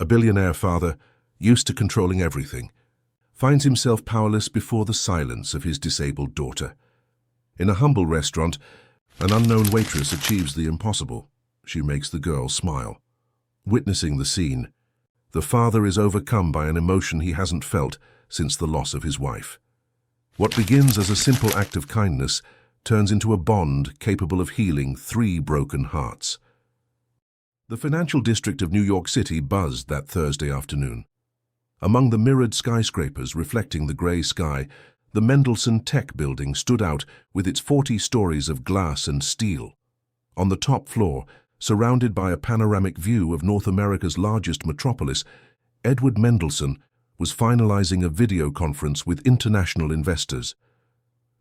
A billionaire father, used to controlling everything, finds himself powerless before the silence of his disabled daughter. In a humble restaurant, an unknown waitress achieves the impossible. She makes the girl smile. Witnessing the scene, the father is overcome by an emotion he hasn't felt since the loss of his wife. What begins as a simple act of kindness turns into a bond capable of healing 3 broken hearts. The financial district of New York City buzzed that Thursday afternoon. Among the mirrored skyscrapers reflecting the gray sky, the Mendelssohn Tech building stood out with its 40 stories of glass and steel. On the top floor, surrounded by a panoramic view of North America's largest metropolis, Edward Mendelssohn was finalizing a video conference with international investors.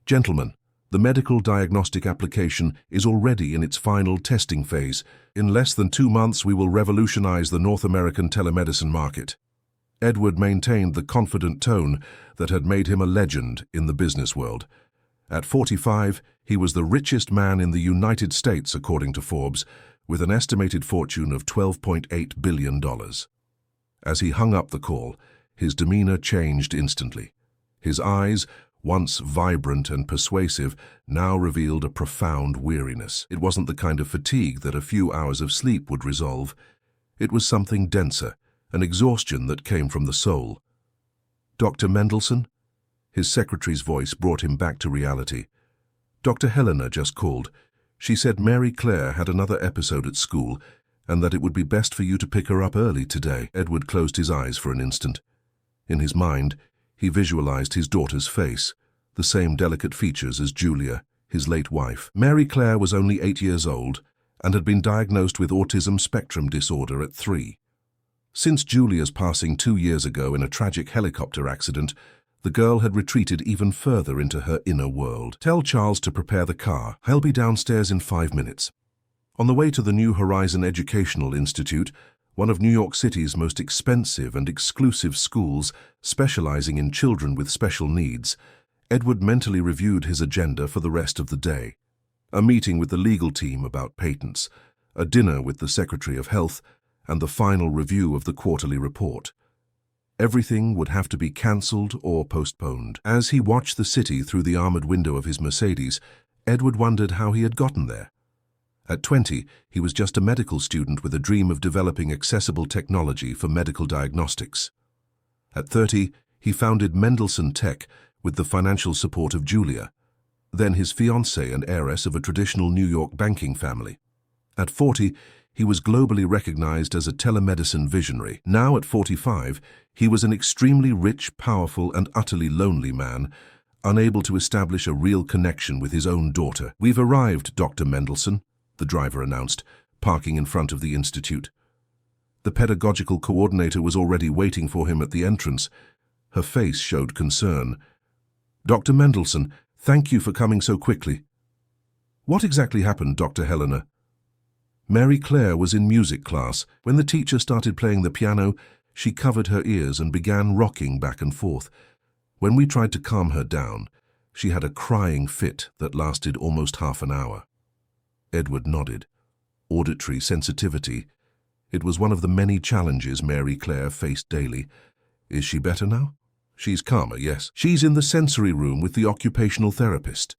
"Gentlemen, the medical diagnostic application is already in its final testing phase. In less than 2 months, we will revolutionize the North American telemedicine market." Edward maintained the confident tone that had made him a legend in the business world. At 45, he was the richest man in the United States, according to Forbes, with an estimated fortune of $12.8 billion. As he hung up the call, his demeanor changed instantly. His eyes, once vibrant and persuasive, now revealed a profound weariness. It wasn't the kind of fatigue that a few hours of sleep would resolve. It was something denser, an exhaustion that came from the soul. "Dr. Mendelssohn?" His secretary's voice brought him back to reality. "Dr. Helena just called. She said Mary Claire had another episode at school and that it would be best for you to pick her up early today." Edward closed his eyes for an instant. In his mind, he visualized his daughter's face, the same delicate features as Julia, his late wife. Mary Claire was only 8 years old and had been diagnosed with autism spectrum disorder at 3. Since Julia's passing 2 years ago in a tragic helicopter accident, the girl had retreated even further into her inner world. "Tell Charles to prepare the car. I'll be downstairs in 5 minutes." On the way to the New Horizon Educational Institute, one of New York City's most expensive and exclusive schools specializing in children with special needs, Edward mentally reviewed his agenda for the rest of the day. A meeting with the legal team about patents, a dinner with the Secretary of Health, and the final review of the quarterly report. Everything would have to be cancelled or postponed. As he watched the city through the armored window of his Mercedes, Edward wondered how he had gotten there. At 20, he was just a medical student with a dream of developing accessible technology for medical diagnostics. At 30, he founded Mendelssohn Tech with the financial support of Julia, then his fiancée and heiress of a traditional New York banking family. At 40, he was globally recognized as a telemedicine visionary. Now at 45, he was an extremely rich, powerful, and utterly lonely man, unable to establish a real connection with his own daughter. "We've arrived, Dr. Mendelssohn," the driver announced, parking in front of the institute. The pedagogical coordinator was already waiting for him at the entrance. Her face showed concern. "Dr. Mendelssohn, thank you for coming so quickly." "What exactly happened, Dr. Helena?" Mary Claire was in music class. When the teacher started playing the piano, she covered her ears and began rocking back and forth. When we tried to calm her down, she had a crying fit that lasted almost half an hour. Edward nodded. Auditory sensitivity. It was one of the many challenges Mary Claire faced daily. "Is she better now?" "She's calmer, yes. She's in the sensory room with the occupational therapist."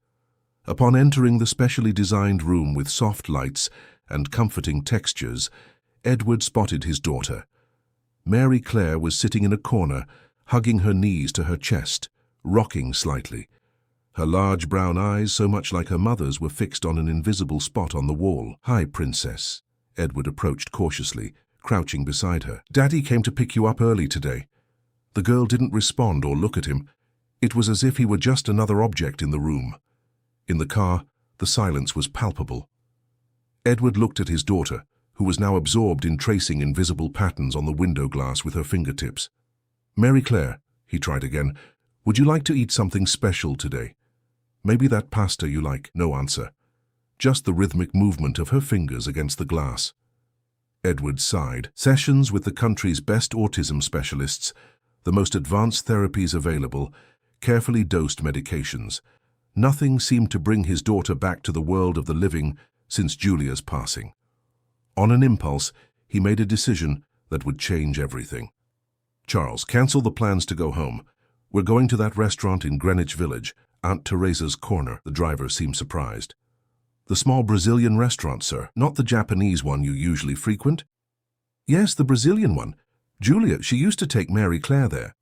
Upon entering the specially designed room with soft lights and comforting textures, Edward spotted his daughter. Mary Claire was sitting in a corner, hugging her knees to her chest, rocking slightly. Her large brown eyes, so much like her mother's, were fixed on an invisible spot on the wall. "Hi, Princess." Edward approached cautiously, crouching beside her. "Daddy came to pick you up early today." The girl didn't respond or look at him. It was as if he were just another object in the room. In the car, the silence was palpable. Edward looked at his daughter, who was now absorbed in tracing invisible patterns on the window glass with her fingertips. "Mary Claire," he tried again, "would you like to eat something special today? Maybe that pasta you like." No answer. Just the rhythmic movement of her fingers against the glass. Edward sighed. Sessions with the country's best autism specialists, the most advanced therapies available, carefully dosed medications. Nothing seemed to bring his daughter back to the world of the living since Julia's passing. On an impulse, he made a decision that would change everything. "Charles, cancel the plans to go home. We're going to that restaurant in Greenwich Village, Aunt Teresa's Corner." The driver seemed surprised. "The small Brazilian restaurant, sir, not the Japanese one you usually frequent?" "Yes, the Brazilian one. Julia, she used to take Mary Claire there."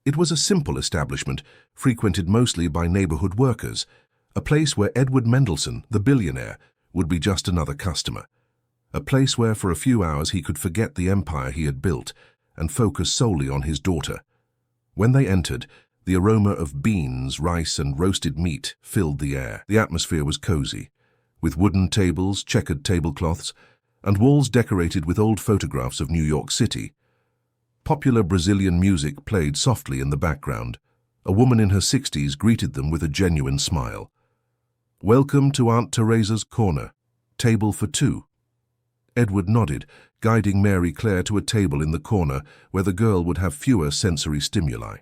It was a simple establishment, frequented mostly by neighborhood workers, a place where Edward Mendelssohn, the billionaire, would be just another customer. A place where for a few hours he could forget the empire he had built and focus solely on his daughter. When they entered, the aroma of beans, rice, and roasted meat filled the air. The atmosphere was cozy, with wooden tables, checkered tablecloths, and walls decorated with old photographs of New York City. Popular Brazilian music played softly in the background. A woman in her 60s greeted them with a genuine smile. "Welcome to Aunt Teresa's Corner. Table for two." Edward nodded, guiding Mary Claire to a table in the corner where the girl would have fewer sensory stimuli.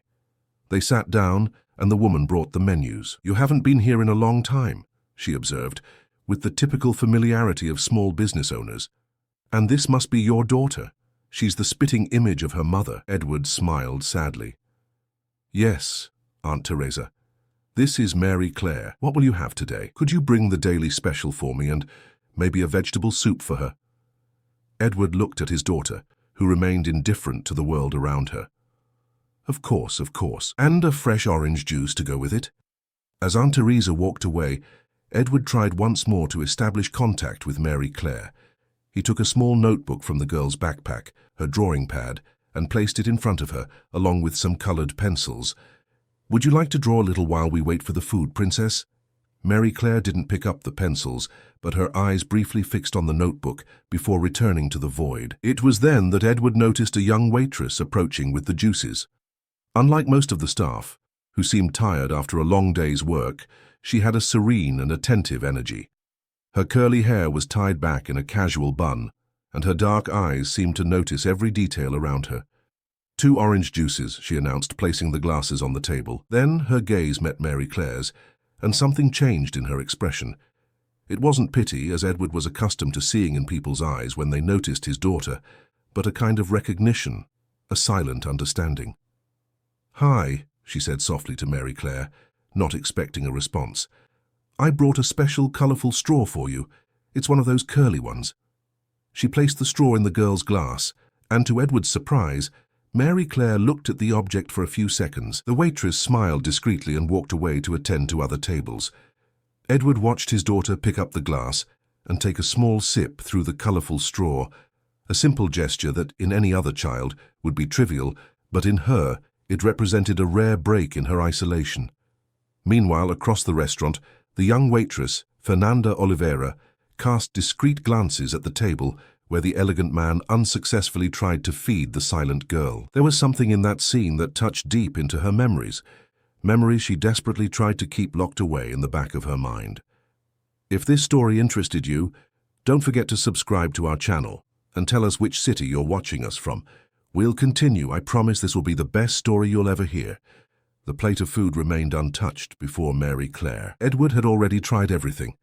They sat down, and the woman brought the menus. "You haven't been here in a long time," she observed, with the typical familiarity of small business owners. "And this must be your daughter. She's the spitting image of her mother." Edward smiled sadly. "Yes, Aunt Teresa. This is Mary Claire. What will you have today? Could you bring the daily special for me and maybe a vegetable soup for her?" Edward looked at his daughter, who remained indifferent to the world around her. Of course. And a fresh orange juice to go with it." As Aunt Teresa walked away, Edward tried once more to establish contact with Mary Claire. He took a small notebook from the girl's backpack, her drawing pad, and placed it in front of her, along with some colored pencils. "Would you like to draw a little while we wait for the food, Princess?" Mary Claire didn't pick up the pencils, but her eyes briefly fixed on the notebook before returning to the void. It was then that Edward noticed a young waitress approaching with the juices. Unlike most of the staff, who seemed tired after a long day's work, she had a serene and attentive energy. Her curly hair was tied back in a casual bun, and her dark eyes seemed to notice every detail around her. "2 orange juices," she announced, placing the glasses on the table. Then her gaze met Mary Claire's, and something changed in her expression. It wasn't pity, as Edward was accustomed to seeing in people's eyes when they noticed his daughter, but a kind of recognition, a silent understanding. "Hi," she said softly to Mary Claire, not expecting a response. "I brought a special colorful straw for you. It's one of those curly ones." She placed the straw in the girl's glass, and to Edward's surprise, Mary Claire looked at the object for a few seconds. The waitress smiled discreetly and walked away to attend to other tables. Edward watched his daughter pick up the glass and take a small sip through the colorful straw, a simple gesture that, in any other child, would be trivial, but in her, it represented a rare break in her isolation. Meanwhile, across the restaurant, the young waitress, Fernanda Oliveira, cast discreet glances at the table where the elegant man unsuccessfully tried to feed the silent girl. There was something in that scene that touched deep into her memories she desperately tried to keep locked away in the back of her mind. If this story interested you, don't forget to subscribe to our channel and tell us which city you're watching us from. We'll continue. I promise this will be the best story you'll ever hear. The plate of food remained untouched before Mary Claire. Edward had already tried everything,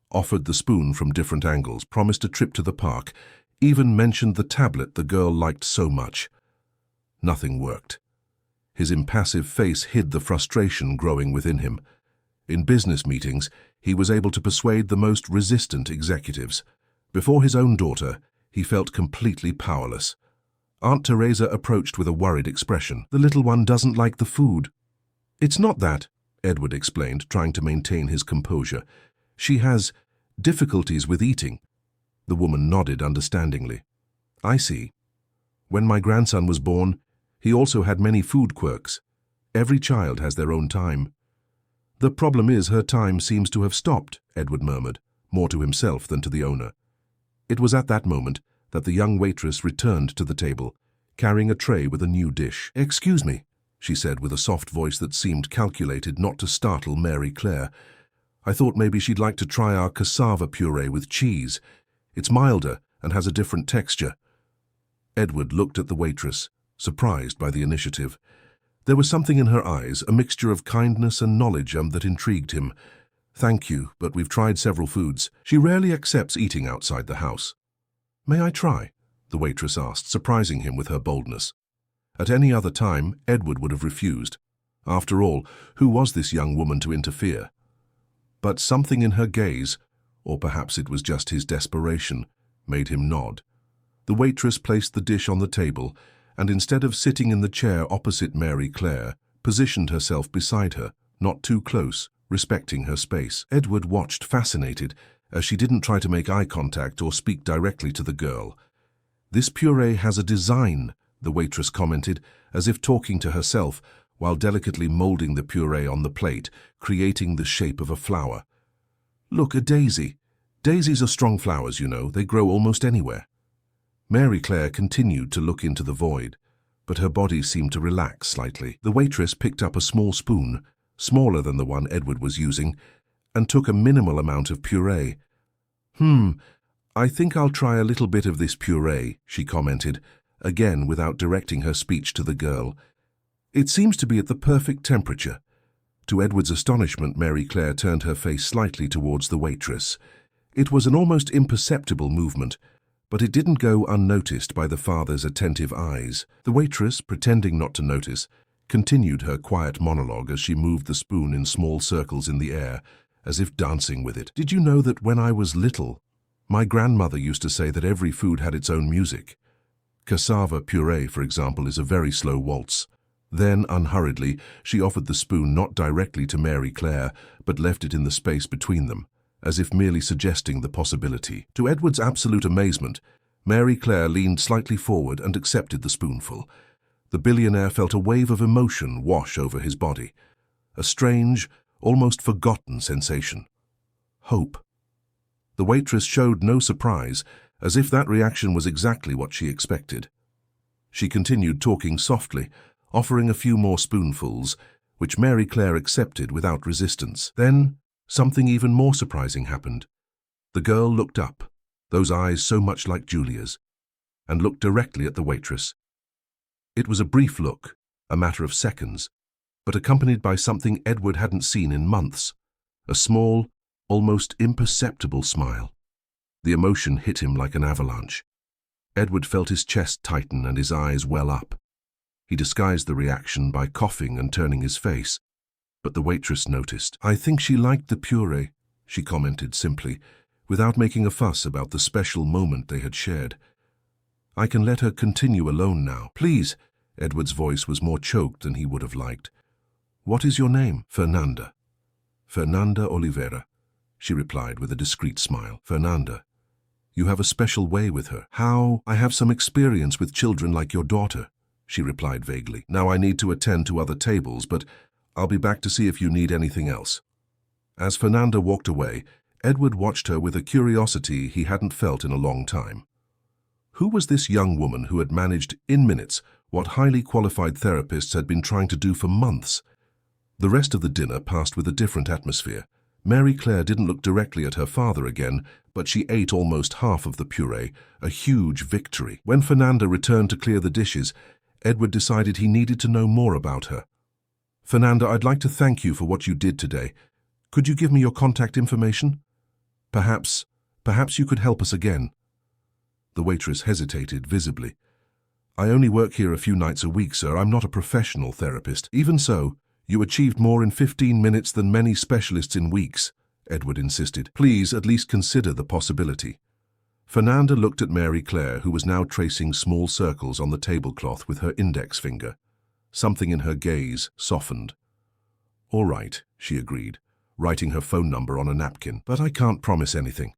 offered the spoon from different angles, promised a trip to the park, even mentioned the tablet the girl liked so much. Nothing worked. His impassive face hid the frustration growing within him. In business meetings, he was able to persuade the most resistant executives. Before his own daughter, he felt completely powerless. Aunt Teresa approached with a worried expression. "The little one doesn't like the food." "It's not that," Edward explained, trying to maintain his composure. "She has difficulties with eating." The woman nodded understandingly. "I see. When my grandson was born, he also had many food quirks. Every child has their own time." "The problem is her time seems to have stopped," Edward murmured, more to himself than to the owner. It was at that moment that the young waitress returned to the table, carrying a tray with a new dish. "Excuse me," she said with a soft voice that seemed calculated not to startle Mary Claire. "I thought maybe she'd like to try our cassava puree with cheese. It's milder and has a different texture." Edward looked at the waitress, surprised by the initiative. There was something in her eyes, a mixture of kindness and knowledge that intrigued him. "Thank you, but we've tried several foods. She rarely accepts eating outside the house." "May I try?" the waitress asked, surprising him with her boldness. At any other time, Edward would have refused. After all, who was this young woman to interfere? But something in her gaze, or perhaps it was just his desperation, made him nod. The waitress placed the dish on the table, and instead of sitting in the chair opposite Mary Claire, positioned herself beside her, not too close, respecting her space. Edward watched fascinated, as she didn't try to make eye contact or speak directly to the girl. "This puree has a design," the waitress commented, as if talking to herself, while delicately molding the puree on the plate, creating the shape of a flower. "Look, a daisy. Daisies are strong flowers, you know. They grow almost anywhere." Mary Claire continued to look into the void, but her body seemed to relax slightly. The waitress picked up a small spoon, smaller than the one Edward was using, and took a minimal amount of puree. I think I'll try a little bit of this puree," she commented, again without directing her speech to the girl. "It seems to be at the perfect temperature." To Edward's astonishment, Mary Claire turned her face slightly towards the waitress. It was an almost imperceptible movement, but it didn't go unnoticed by the father's attentive eyes. The waitress, pretending not to notice, continued her quiet monologue as she moved the spoon in small circles in the air, as if dancing with it. "Did you know that when I was little, my grandmother used to say that every food had its own music? Cassava puree, for example, is a very slow waltz." Then, unhurriedly, she offered the spoon not directly to Mary Claire, but left it in the space between them, as if merely suggesting the possibility. To Edward's absolute amazement, Mary Claire leaned slightly forward and accepted the spoonful. The billionaire felt a wave of emotion wash over his body, a strange, almost forgotten sensation. Hope. The waitress showed no surprise, as if that reaction was exactly what she expected. She continued talking softly, offering a few more spoonfuls, which Mary Claire accepted without resistance. Then, something even more surprising happened. The girl looked up, those eyes so much like Julia's, and looked directly at the waitress. It was a brief look, a matter of seconds, but accompanied by something Edward hadn't seen in months, a small, almost imperceptible smile. The emotion hit him like an avalanche. Edward felt his chest tighten and his eyes well up. He disguised the reaction by coughing and turning his face, but the waitress noticed. "I think she liked the puree," she commented simply, without making a fuss about the special moment they had shared. "I can let her continue alone now." "Please," Edward's voice was more choked than he would have liked. "What is your name?" "Fernanda." "Fernanda Oliveira," she replied with a discreet smile. "Fernanda, you have a special way with her." "How?" "I have some experience with children like your daughter," she replied vaguely. "Now I need to attend to other tables, but I'll be back to see if you need anything else." As Fernanda walked away, Edward watched her with a curiosity he hadn't felt in a long time. Who was this young woman who had managed, in minutes, what highly qualified therapists had been trying to do for months? The rest of the dinner passed with a different atmosphere. Mary Claire didn't look directly at her father again, but she ate almost half of the puree, a huge victory. When Fernanda returned to clear the dishes, Edward decided he needed to know more about her. "Fernanda, I'd like to thank you for what you did today. Could you give me your contact information? Perhaps you could help us again." The waitress hesitated visibly. "I only work here a few nights a week, sir. I'm not a professional therapist." "Even so, you achieved more in 15 minutes than many specialists in weeks," Edward insisted. "Please at least consider the possibility." Fernanda looked at Mary Claire, who was now tracing small circles on the tablecloth with her index finger. Something in her gaze softened. "All right," she agreed, writing her phone number on a napkin. "But I can't promise anything."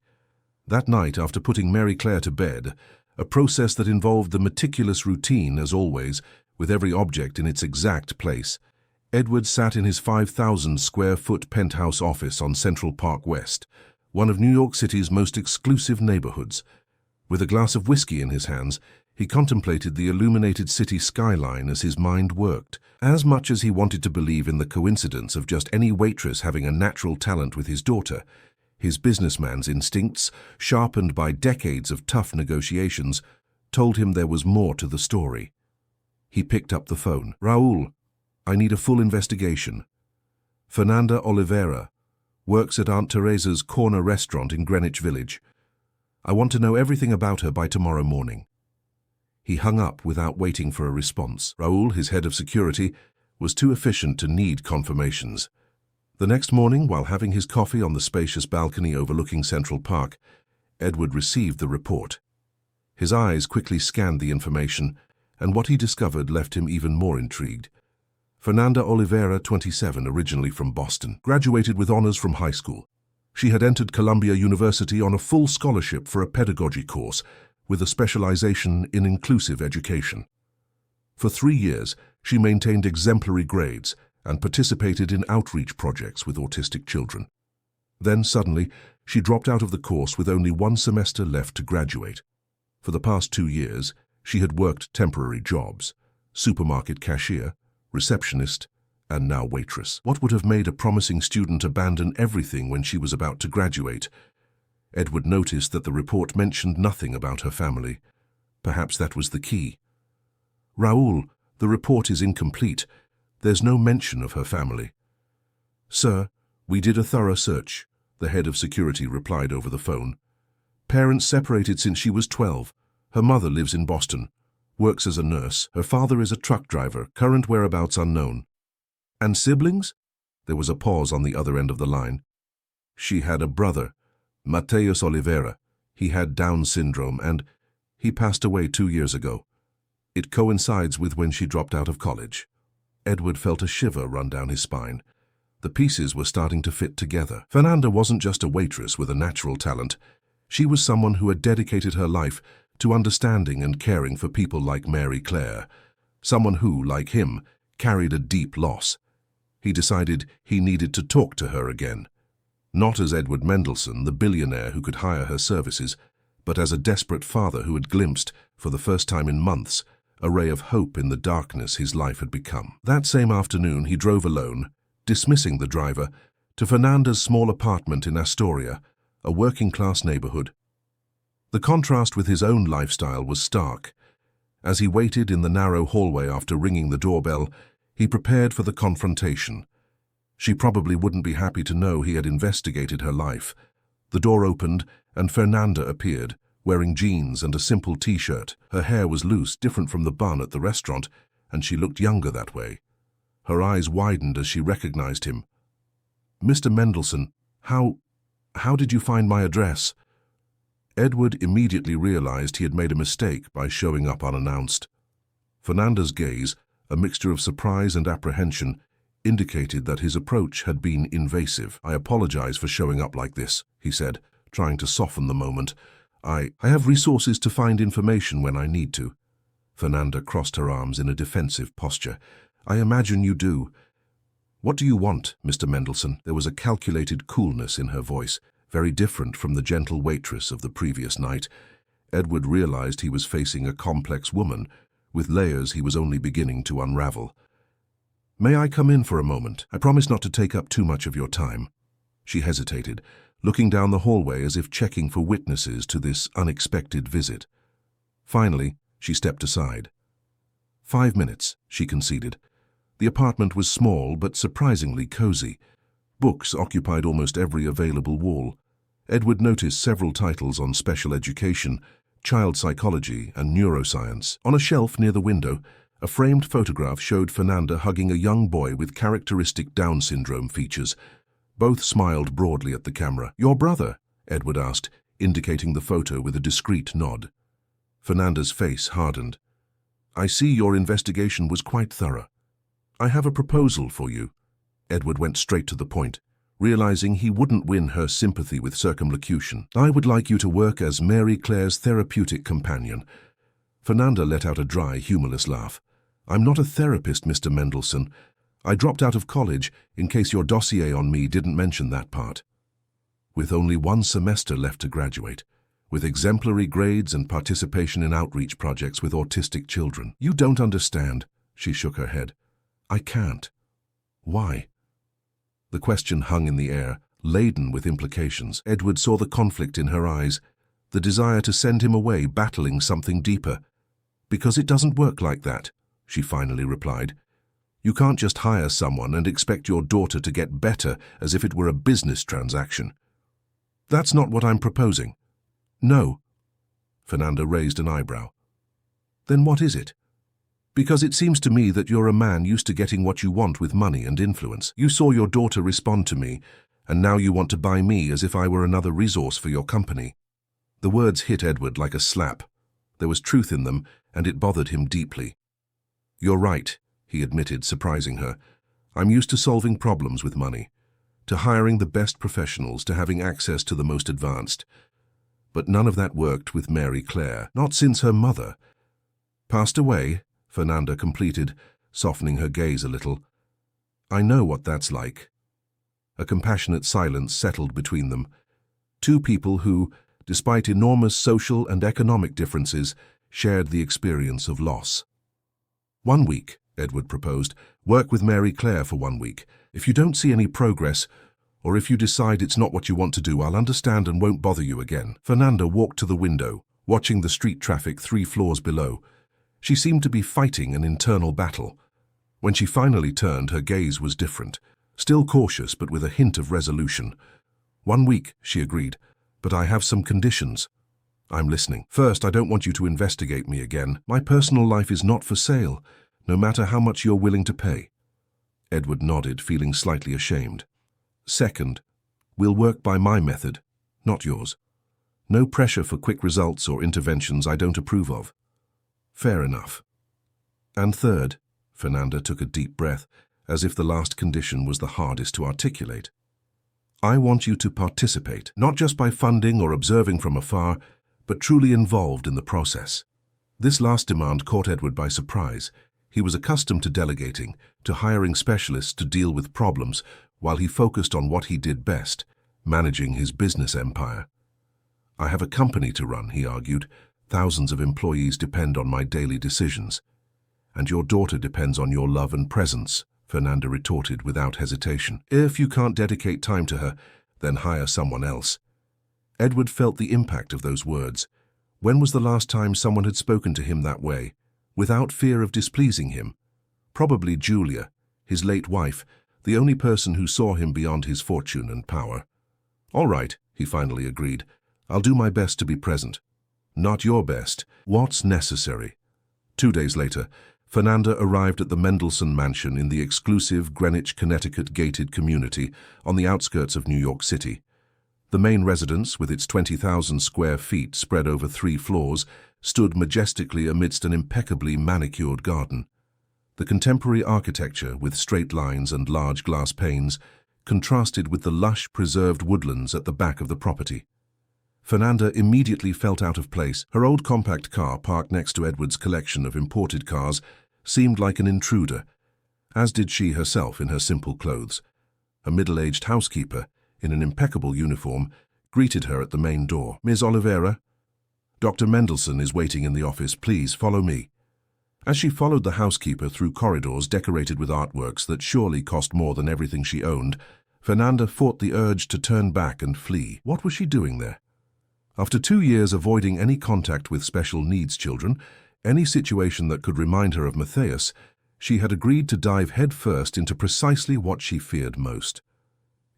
That night, after putting Mary Claire to bed, a process that involved the meticulous routine, as always, with every object in its exact place, Edward sat in his 5,000-square-foot penthouse office on Central Park West, one of New York City's most exclusive neighborhoods. With a glass of whiskey in his hands, he contemplated the illuminated city skyline as his mind worked. As much as he wanted to believe in the coincidence of just any waitress having a natural talent with his daughter, his businessman's instincts, sharpened by decades of tough negotiations, told him there was more to the story. He picked up the phone. "Raul, I need a full investigation. Fernanda Oliveira works at Aunt Teresa's corner restaurant in Greenwich Village. I want to know everything about her by tomorrow morning." He hung up without waiting for a response. Raoul, his head of security, was too efficient to need confirmations. The next morning, while having his coffee on the spacious balcony overlooking Central Park, Edward received the report. His eyes quickly scanned the information, and what he discovered left him even more intrigued. Fernanda Oliveira, 27, originally from Boston, graduated with honors from high school. She had entered Columbia University on a full scholarship for a pedagogy course with a specialization in inclusive education. For 3 years, she maintained exemplary grades and participated in outreach projects with autistic children. Then, suddenly, she dropped out of the course with only 1 semester left to graduate. For the past 2 years, she had worked temporary jobs: supermarket cashier, receptionist, and now waitress. What would have made a promising student abandon everything when she was about to graduate? Edward noticed that the report mentioned nothing about her family. Perhaps that was the key. "Raoul, the report is incomplete. There's no mention of her family." "Sir, we did a thorough search," the head of security replied over the phone. "Parents separated since she was 12. Her mother lives in Boston, works as a nurse. Her father is a truck driver, current whereabouts unknown." "And siblings?" There was a pause on the other end of the line. "She had a brother, Mateus Oliveira. He had Down syndrome and he passed away 2 years ago. It coincides with when she dropped out of college." Edward felt a shiver run down his spine. The pieces were starting to fit together. Fernanda wasn't just a waitress with a natural talent. She was someone who had dedicated her life to understanding and caring for people like Mary Claire. Someone who, like him, carried a deep loss. He decided he needed to talk to her again. Not as Edward Mendelsohn, the billionaire who could hire her services, but as a desperate father who had glimpsed, for the first time in months, a ray of hope in the darkness his life had become. That same afternoon he drove alone, dismissing the driver, to Fernanda's small apartment in Astoria, a working-class neighborhood. The contrast with his own lifestyle was stark. As he waited in the narrow hallway after ringing the doorbell, he prepared for the confrontation. She probably wouldn't be happy to know he had investigated her life. The door opened, and Fernanda appeared, wearing jeans and a simple t-shirt. Her hair was loose, different from the bun at the restaurant, and she looked younger that way. Her eyes widened as she recognized him. "Mr. Mendelsohn, how did you find my address?" Edward immediately realized he had made a mistake by showing up unannounced. Fernanda's gaze, a mixture of surprise and apprehension, indicated that his approach had been invasive. "I apologize for showing up like this," he said, trying to soften the moment. I have resources to find information when I need to." Fernanda crossed her arms in a defensive posture. "I imagine you do." "What do you want, Mr. Mendelsohn?" There was a calculated coolness in her voice, very different from the gentle waitress of the previous night. Edward realized he was facing a complex woman, with layers he was only beginning to unravel. "May I come in for a moment? I promise not to take up too much of your time." She hesitated, looking down the hallway as if checking for witnesses to this unexpected visit. Finally, she stepped aside. 5 minutes, she conceded. The apartment was small but surprisingly cozy. Books occupied almost every available wall. Edward noticed several titles on special education, child psychology, and neuroscience. On a shelf near the window, a framed photograph showed Fernanda hugging a young boy with characteristic Down syndrome features. Both smiled broadly at the camera. "Your brother?" Edward asked, indicating the photo with a discreet nod. Fernanda's face hardened. "I see your investigation was quite thorough. I have a proposal for you." Edward went straight to the point, realizing he wouldn't win her sympathy with circumlocution. "I would like you to work as Mary Claire's therapeutic companion." Fernanda let out a dry, humorless laugh. "I'm not a therapist, Mr. Mendelsohn. I dropped out of college in case your dossier on me didn't mention that part." With only 1 semester left to graduate, with exemplary grades and participation in outreach projects with autistic children. "You don't understand," she shook her head. "I can't." "Why?" The question hung in the air, laden with implications. Edward saw the conflict in her eyes, the desire to send him away battling something deeper. "Because it doesn't work like that," she finally replied. "You can't just hire someone and expect your daughter to get better as if it were a business transaction. That's not what I'm proposing." "No." Fernanda raised an eyebrow. Then what is it? Because it seems to me that you're a man used to getting what you want with money and influence. You saw your daughter respond to me, and now you want to buy me as if I were another resource for your company. The words hit Edward like a slap. There was truth in them, and it bothered him deeply. You're right, he admitted, surprising her. I'm used to solving problems with money, to hiring the best professionals, to having access to the most advanced. But none of that worked with Mary Claire, not since her mother passed away, Fernanda completed, softening her gaze a little. I know what that's like. A compassionate silence settled between them. Two people who, despite enormous social and economic differences, shared the experience of loss. 1 week, Edward proposed. Work with Mary Claire for 1 week. If you don't see any progress, or if you decide it's not what you want to do, I'll understand and won't bother you again. Fernanda walked to the window, watching the street traffic 3 floors below. She seemed to be fighting an internal battle. When she finally turned, her gaze was different, still cautious but with a hint of resolution. 1 week, she agreed, but I have some conditions. I'm listening. First, I don't want you to investigate me again. My personal life is not for sale, no matter how much you're willing to pay. Edward nodded, feeling slightly ashamed. Second, we'll work by my method, not yours. No pressure for quick results or interventions I don't approve of. Fair enough. And third, Fernanda took a deep breath, as if the last condition was the hardest to articulate. I want you to participate, not just by funding or observing from afar, but truly involved in the process. This last demand caught Edward by surprise. He was accustomed to delegating, to hiring specialists to deal with problems, while he focused on what he did best, managing his business empire. I have a company to run, he argued. Thousands of employees depend on my daily decisions. And your daughter depends on your love and presence, Fernanda retorted without hesitation. If you can't dedicate time to her, then hire someone else. Edward felt the impact of those words. When was the last time someone had spoken to him that way, without fear of displeasing him? Probably Julia, his late wife, the only person who saw him beyond his fortune and power. All right, he finally agreed. I'll do my best to be present. Not your best. What's necessary? 2 days later, Fernanda arrived at the Mendelssohn Mansion in the exclusive Greenwich, Connecticut gated community on the outskirts of New York City. The main residence, with its 20,000 square feet spread over 3 floors, stood majestically amidst an impeccably manicured garden. The contemporary architecture, with straight lines and large glass panes, contrasted with the lush, preserved woodlands at the back of the property. Fernanda immediately felt out of place. Her old compact car, parked next to Edward's collection of imported cars, seemed like an intruder, as did she herself in her simple clothes. A middle-aged housekeeper, in an impeccable uniform, greeted her at the main door. Ms. Oliveira, Dr. Mendelssohn is waiting in the office. Please follow me. As she followed the housekeeper through corridors decorated with artworks that surely cost more than everything she owned, Fernanda fought the urge to turn back and flee. What was she doing there? After 2 years avoiding any contact with special needs children, any situation that could remind her of Matthias, she had agreed to dive headfirst into precisely what she feared most.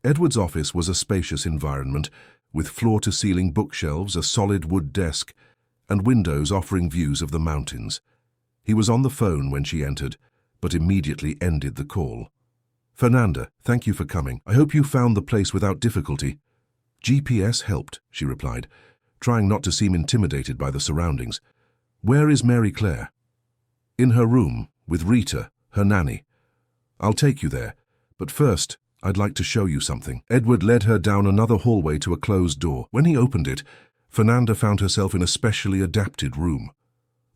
Edward's office was a spacious environment, with floor-to-ceiling bookshelves, a solid wood desk, and windows offering views of the mountains. He was on the phone when she entered, but immediately ended the call. Fernanda, thank you for coming. I hope you found the place without difficulty. GPS helped, she replied, trying not to seem intimidated by the surroundings. Where is Mary Claire? In her room, with Rita, her nanny. I'll take you there, but first, I'd like to show you something. Edward led her down another hallway to a closed door. When he opened it, Fernanda found herself in a specially adapted room.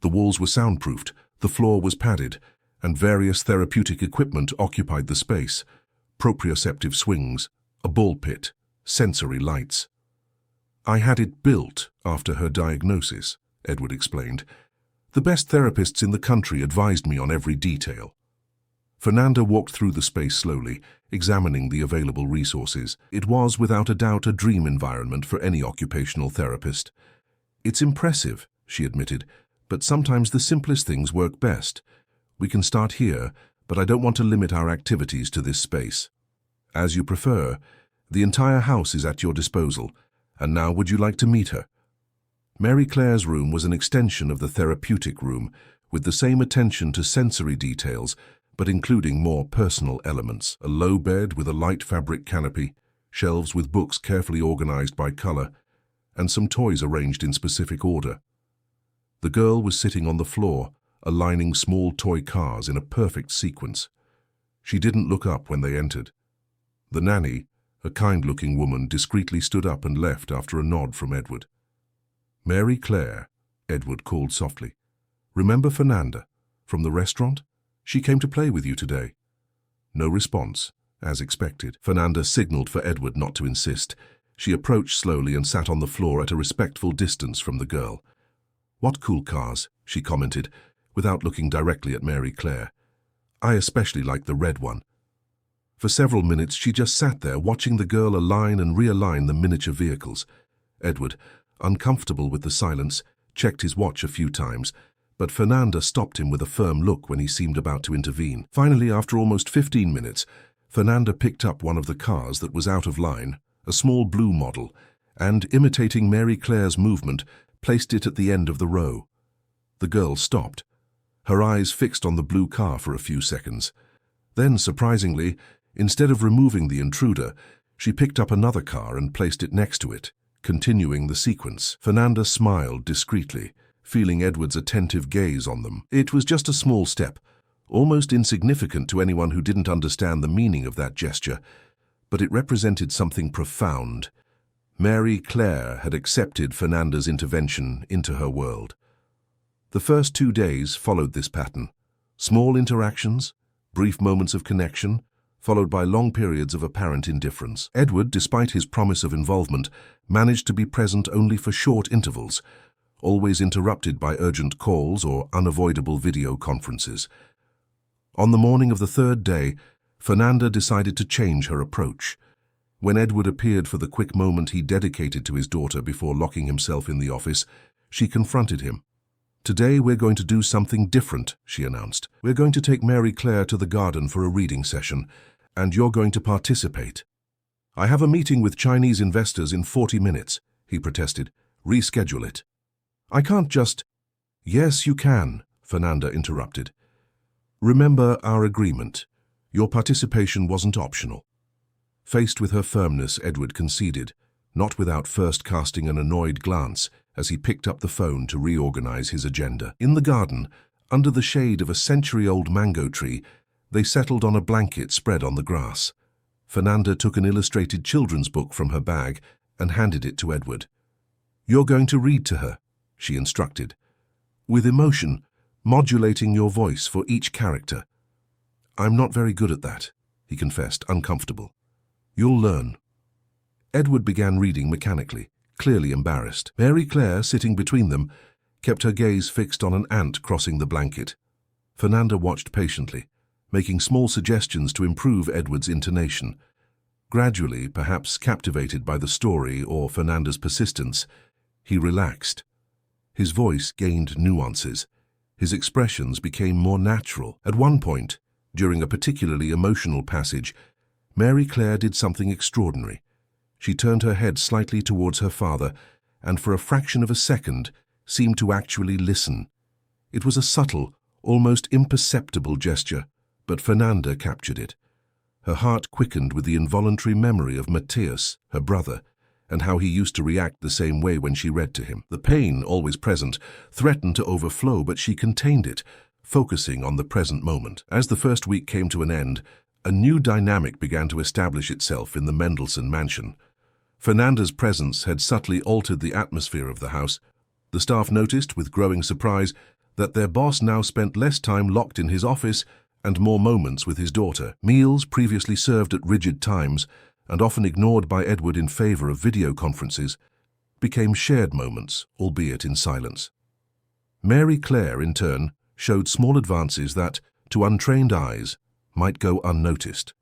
The walls were soundproofed, the floor was padded, and various therapeutic equipment occupied the space. Proprioceptive swings, a ball pit, sensory lights. I had it built after her diagnosis, Edward explained. The best therapists in the country advised me on every detail. Fernanda walked through the space slowly, examining the available resources. It was, without a doubt, a dream environment for any occupational therapist. It's impressive, she admitted, but sometimes the simplest things work best. We can start here, but I don't want to limit our activities to this space. As you prefer. The entire house is at your disposal, and now would you like to meet her? Mary Claire's room was an extension of the therapeutic room, with the same attention to sensory details, but including more personal elements. A low bed with a light fabric canopy, shelves with books carefully organized by color, and some toys arranged in specific order. The girl was sitting on the floor, aligning small toy cars in a perfect sequence. She didn't look up when they entered. The nanny, a kind-looking woman, discreetly stood up and left after a nod from Edward. "Mary Claire," Edward called softly. "Remember Fernanda, from the restaurant? She came to play with you today." No response, as expected. Fernanda signaled for Edward not to insist. She approached slowly and sat on the floor at a respectful distance from the girl. "What cool cars," she commented, without looking directly at Mary Claire. "I especially like the red one." For several minutes she just sat there watching the girl align and realign the miniature vehicles. Edward, uncomfortable with the silence, checked his watch a few times, but Fernanda stopped him with a firm look when he seemed about to intervene. Finally, after almost 15 minutes, Fernanda picked up one of the cars that was out of line, a small blue model, and, imitating Mary Claire's movement, placed it at the end of the row. The girl stopped, her eyes fixed on the blue car for a few seconds. Then, surprisingly, instead of removing the intruder, she picked up another car and placed it next to it, continuing the sequence. Fernanda smiled discreetly, feeling Edward's attentive gaze on them. It was just a small step, almost insignificant to anyone who didn't understand the meaning of that gesture, but it represented something profound. Mary Claire had accepted Fernanda's intervention into her world. The first 2 days followed this pattern. Small interactions, brief moments of connection, followed by long periods of apparent indifference. Edward, despite his promise of involvement, managed to be present only for short intervals, always interrupted by urgent calls or unavoidable video conferences. On the morning of the 3rd day, Fernanda decided to change her approach. When Edward appeared for the quick moment he dedicated to his daughter before locking himself in the office, she confronted him. "Today we're going to do something different," she announced. "We're going to take Mary Claire to the garden for a reading session, and you're going to participate." "I have a meeting with Chinese investors in 40 minutes, he protested. "Reschedule it." "I can't just—" "Yes, you can," Fernanda interrupted. "Remember our agreement. Your participation wasn't optional." Faced with her firmness, Edward conceded, not without first casting an annoyed glance as he picked up the phone to reorganize his agenda. In the garden, under the shade of a century-old mango tree, they settled on a blanket spread on the grass. Fernanda took an illustrated children's book from her bag and handed it to Edward. "You're going to read to her," she instructed, "with emotion, modulating your voice for each character." "I'm not very good at that," he confessed, uncomfortable. "You'll learn." Edward began reading mechanically, clearly embarrassed. Mary Claire, sitting between them, kept her gaze fixed on an ant crossing the blanket. Fernanda watched patiently, making small suggestions to improve Edward's intonation. Gradually, perhaps captivated by the story or Fernanda's persistence, he relaxed. His voice gained nuances. His expressions became more natural. At one point, during a particularly emotional passage, Mary Claire did something extraordinary. She turned her head slightly towards her father and for a fraction of a second seemed to actually listen. It was a subtle, almost imperceptible gesture, but Fernanda captured it. Her heart quickened with the involuntary memory of Matthias, her brother, and how he used to react the same way when she read to him. The pain, always present, threatened to overflow, but she contained it, focusing on the present moment. As the first week came to an end, a new dynamic began to establish itself in the Mendelssohn mansion. Fernanda's presence had subtly altered the atmosphere of the house. The staff noticed, with growing surprise, that their boss now spent less time locked in his office and more moments with his daughter. Meals, previously served at rigid times and often ignored by Edward in favor of video conferences, became shared moments, albeit in silence. Mary Claire, in turn, showed small advances that, to untrained eyes, might go unnoticed.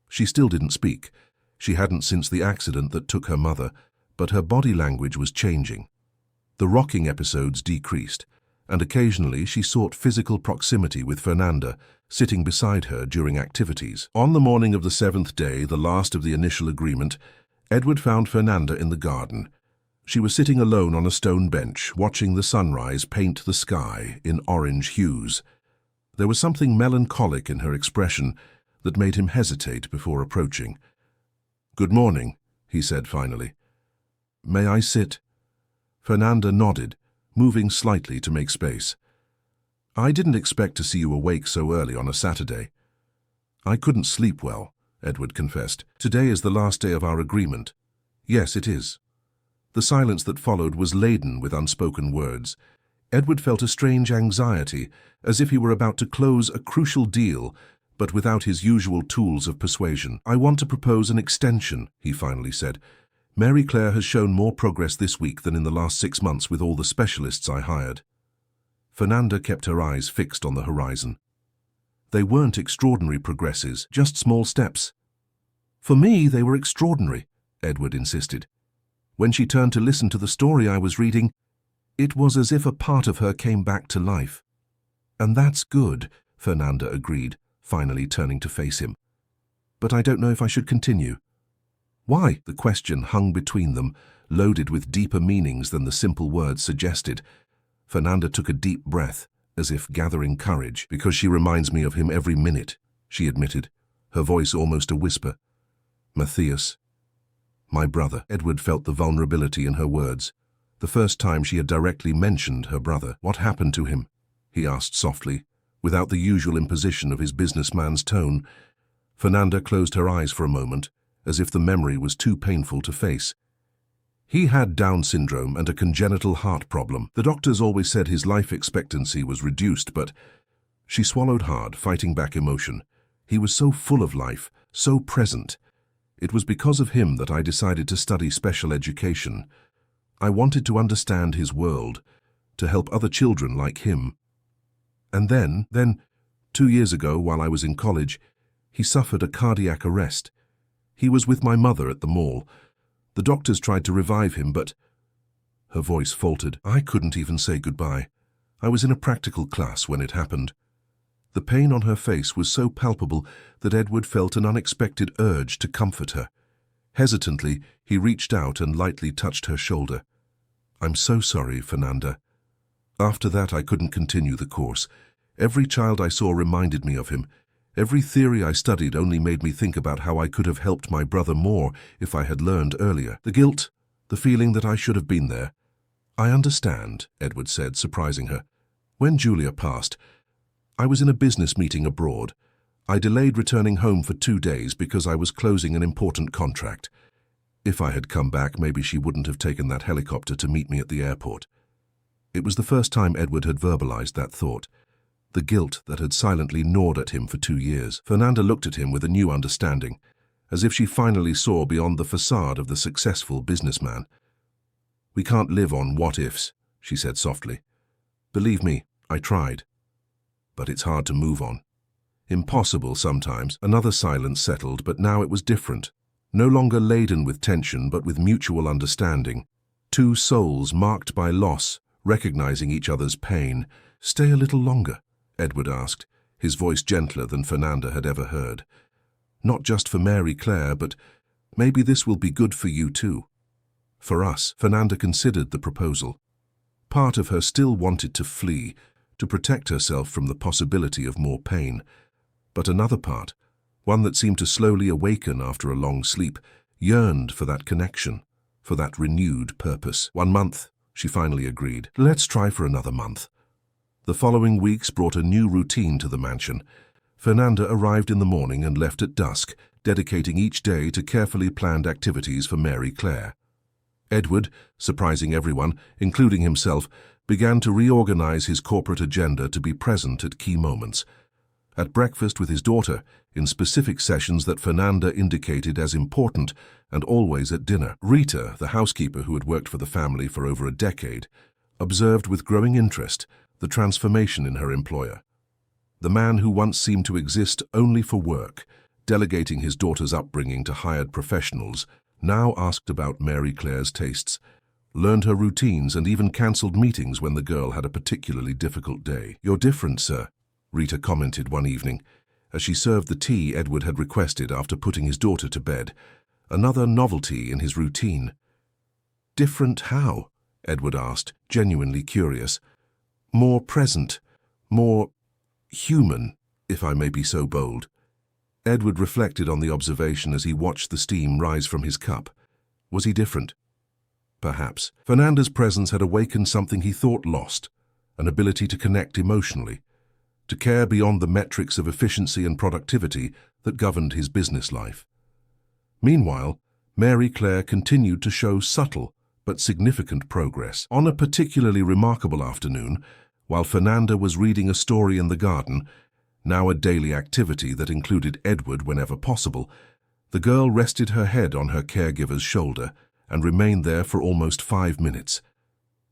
She still didn't speak. She hadn't since the accident that took her mother, but her body language was changing. The rocking episodes decreased, and occasionally she sought physical proximity with Fernanda, sitting beside her during activities. On the morning of the 7th day, the last of the initial agreement, Edward found Fernanda in the garden. She was sitting alone on a stone bench, watching the sunrise paint the sky in orange hues. There was something melancholic in her expression that made him hesitate before approaching. "Good morning," he said finally. "May I sit?" Fernanda nodded, moving slightly to make space. "I didn't expect to see you awake so early on a Saturday." "I couldn't sleep well," Edward confessed. "Today is the last day of our agreement." "Yes, it is." The silence that followed was laden with unspoken words. Edward felt a strange anxiety, as if he were about to close a crucial deal, but without his usual tools of persuasion. "I want to propose an extension," he finally said. "Mary Claire has shown more progress this week than in the last 6 months with all the specialists I hired." Fernanda kept her eyes fixed on the horizon. They weren't extraordinary progresses, just small steps. "For me, they were extraordinary," Edward insisted. "When she turned to listen to the story I was reading, it was as if a part of her came back to life." "And that's good," Fernanda agreed, finally turning to face him. "But I don't know if I should continue." "Why?" The question hung between them, loaded with deeper meanings than the simple words suggested. Fernanda took a deep breath, as if gathering courage. "Because she reminds me of him every minute," she admitted, her voice almost a whisper. "Matthias. My brother." Edward felt the vulnerability in her words. The first time she had directly mentioned her brother. "What happened to him?" he asked softly, without the usual imposition of his businessman's tone. Fernanda closed her eyes for a moment, as if the memory was too painful to face. "He had Down syndrome and a congenital heart problem. The doctors always said his life expectancy was reduced, but—" She swallowed hard, fighting back emotion. "He was so full of life, so present. It was because of him that I decided to study special education. I wanted to understand his world, to help other children like him. And then, 2 years ago, while I was in college, he suffered a cardiac arrest. He was with my mother at the mall. The doctors tried to revive him, but—" Her voice faltered. "I couldn't even say goodbye. I was in a practical class when it happened." The pain on her face was so palpable that Edward felt an unexpected urge to comfort her. Hesitantly, he reached out and lightly touched her shoulder. "I'm so sorry, Fernanda. After that, I couldn't continue the course. Every child I saw reminded me of him. Every theory I studied only made me think about how I could have helped my brother more if I had learned earlier. The guilt, the feeling that I should have been there." "I understand," Edward said, surprising her. "When Julia passed, I was in a business meeting abroad. I delayed returning home for 2 days because I was closing an important contract. If I had come back, maybe she wouldn't have taken that helicopter to meet me at the airport." It was the first time Edward had verbalized that thought. The guilt that had silently gnawed at him for 2 years. Fernanda looked at him with a new understanding, as if she finally saw beyond the facade of the successful businessman. "We can't live on what-ifs," she said softly. "Believe me, I tried. But it's hard to move on. Impossible sometimes." Another silence settled, but now it was different. No longer laden with tension, but with mutual understanding. Two souls marked by loss, recognizing each other's pain. "Stay a little longer?" Edward asked, his voice gentler than Fernanda had ever heard. "Not just for Mary Claire, but maybe this will be good for you too." "For us." Fernanda considered the proposal. Part of her still wanted to flee, to protect herself from the possibility of more pain. But another part, one that seemed to slowly awaken after a long sleep, yearned for that connection, for that renewed purpose. 1 month, she finally agreed. "Let's try for another month." The following weeks brought a new routine to the mansion. Fernanda arrived in the morning and left at dusk, dedicating each day to carefully planned activities for Mary Claire. Edward, surprising everyone, including himself, began to reorganize his corporate agenda to be present at key moments. At breakfast with his daughter, in specific sessions that Fernanda indicated as important, and always at dinner. Rita, the housekeeper who had worked for the family for over a decade, observed with growing interest the transformation in her employer. The man who once seemed to exist only for work, delegating his daughter's upbringing to hired professionals, now asked about Mary Claire's tastes, learned her routines, and even cancelled meetings when the girl had a particularly difficult day. "You're different, sir," Rita commented one evening, as she served the tea Edward had requested after putting his daughter to bed, another novelty in his routine. Different how? Edward asked, genuinely curious. More present, more human, if I may be so bold. Edward reflected on the observation as he watched the steam rise from his cup. Was he different? Perhaps. Fernanda's presence had awakened something he thought lost, an ability to connect emotionally, to care beyond the metrics of efficiency and productivity that governed his business life. Meanwhile, Mary Claire continued to show subtle but significant progress. On a particularly remarkable afternoon, while Fernanda was reading a story in the garden, now a daily activity that included Edward whenever possible, the girl rested her head on her caregiver's shoulder and remained there for almost 5 minutes.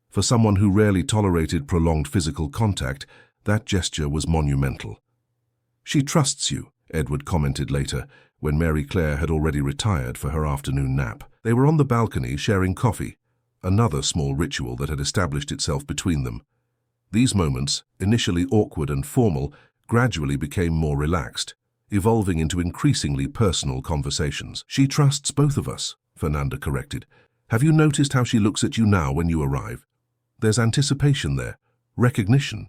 For someone who rarely tolerated prolonged physical contact, that gesture was monumental. "She trusts you," Edward commented later, when Mary Claire had already retired for her afternoon nap. They were on the balcony sharing coffee, another small ritual that had established itself between them. These moments, initially awkward and formal, gradually became more relaxed, evolving into increasingly personal conversations. "She trusts both of us," Fernanda corrected. "Have you noticed how she looks at you now when you arrive? There's anticipation there, recognition."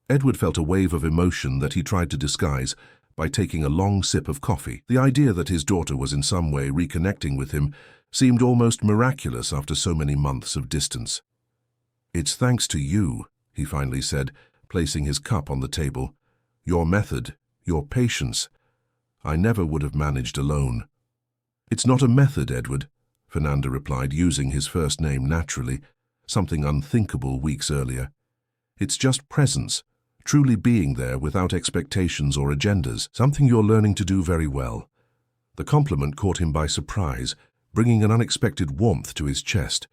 Edward felt a wave of emotion that he tried to disguise by taking a long sip of coffee. The idea that his daughter was in some way reconnecting with him seemed almost miraculous after so many months of distance. "It's thanks to you," he finally said, placing his cup on the table. "Your method, your patience. I never would have managed alone." "It's not a method, Edward," Fernanda replied, using his first name naturally, something unthinkable weeks earlier. "It's just presence, truly being there without expectations or agendas, something you're learning to do very well." The compliment caught him by surprise, bringing an unexpected warmth to his chest.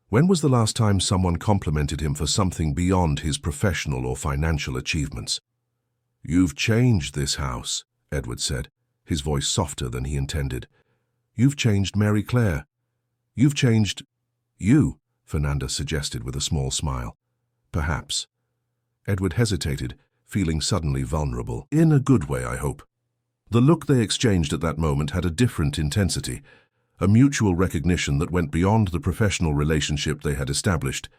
When was the last time someone complimented him for something beyond his professional or financial achievements? "You've changed this house," Edward said, his voice softer than he intended. "You've changed Mary Claire. You've changed you," Fernanda suggested with a small smile. "Perhaps." Edward hesitated, feeling suddenly vulnerable. "In a good way, I hope." The look they exchanged at that moment had a different intensity, a mutual recognition that went beyond the professional relationship they had established.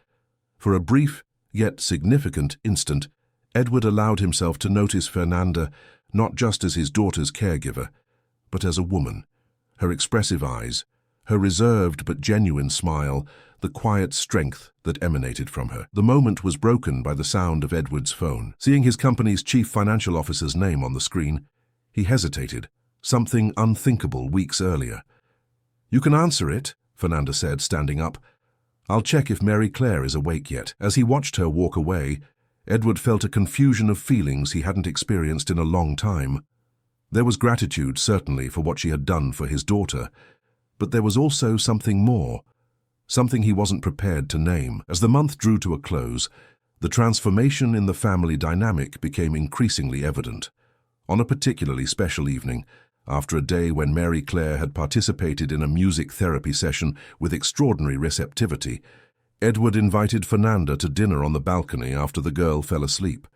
For a brief, yet significant instant, Edward allowed himself to notice Fernanda not just as his daughter's caregiver, but as a woman. Her expressive eyes, her reserved but genuine smile, the quiet strength that emanated from her. The moment was broken by the sound of Edward's phone. Seeing his company's chief financial officer's name on the screen, he hesitated, something unthinkable weeks earlier. "You can answer it," Fernanda said, standing up. "I'll check if Mary Claire is awake yet." As he watched her walk away, Edward felt a confusion of feelings he hadn't experienced in a long time. There was gratitude, certainly, for what she had done for his daughter, but there was also something more, something he wasn't prepared to name. As the month drew to a close, the transformation in the family dynamic became increasingly evident. On a particularly special evening, after a day when Mary Claire had participated in a music therapy session with extraordinary receptivity, Edward invited Fernanda to dinner on the balcony after the girl fell asleep.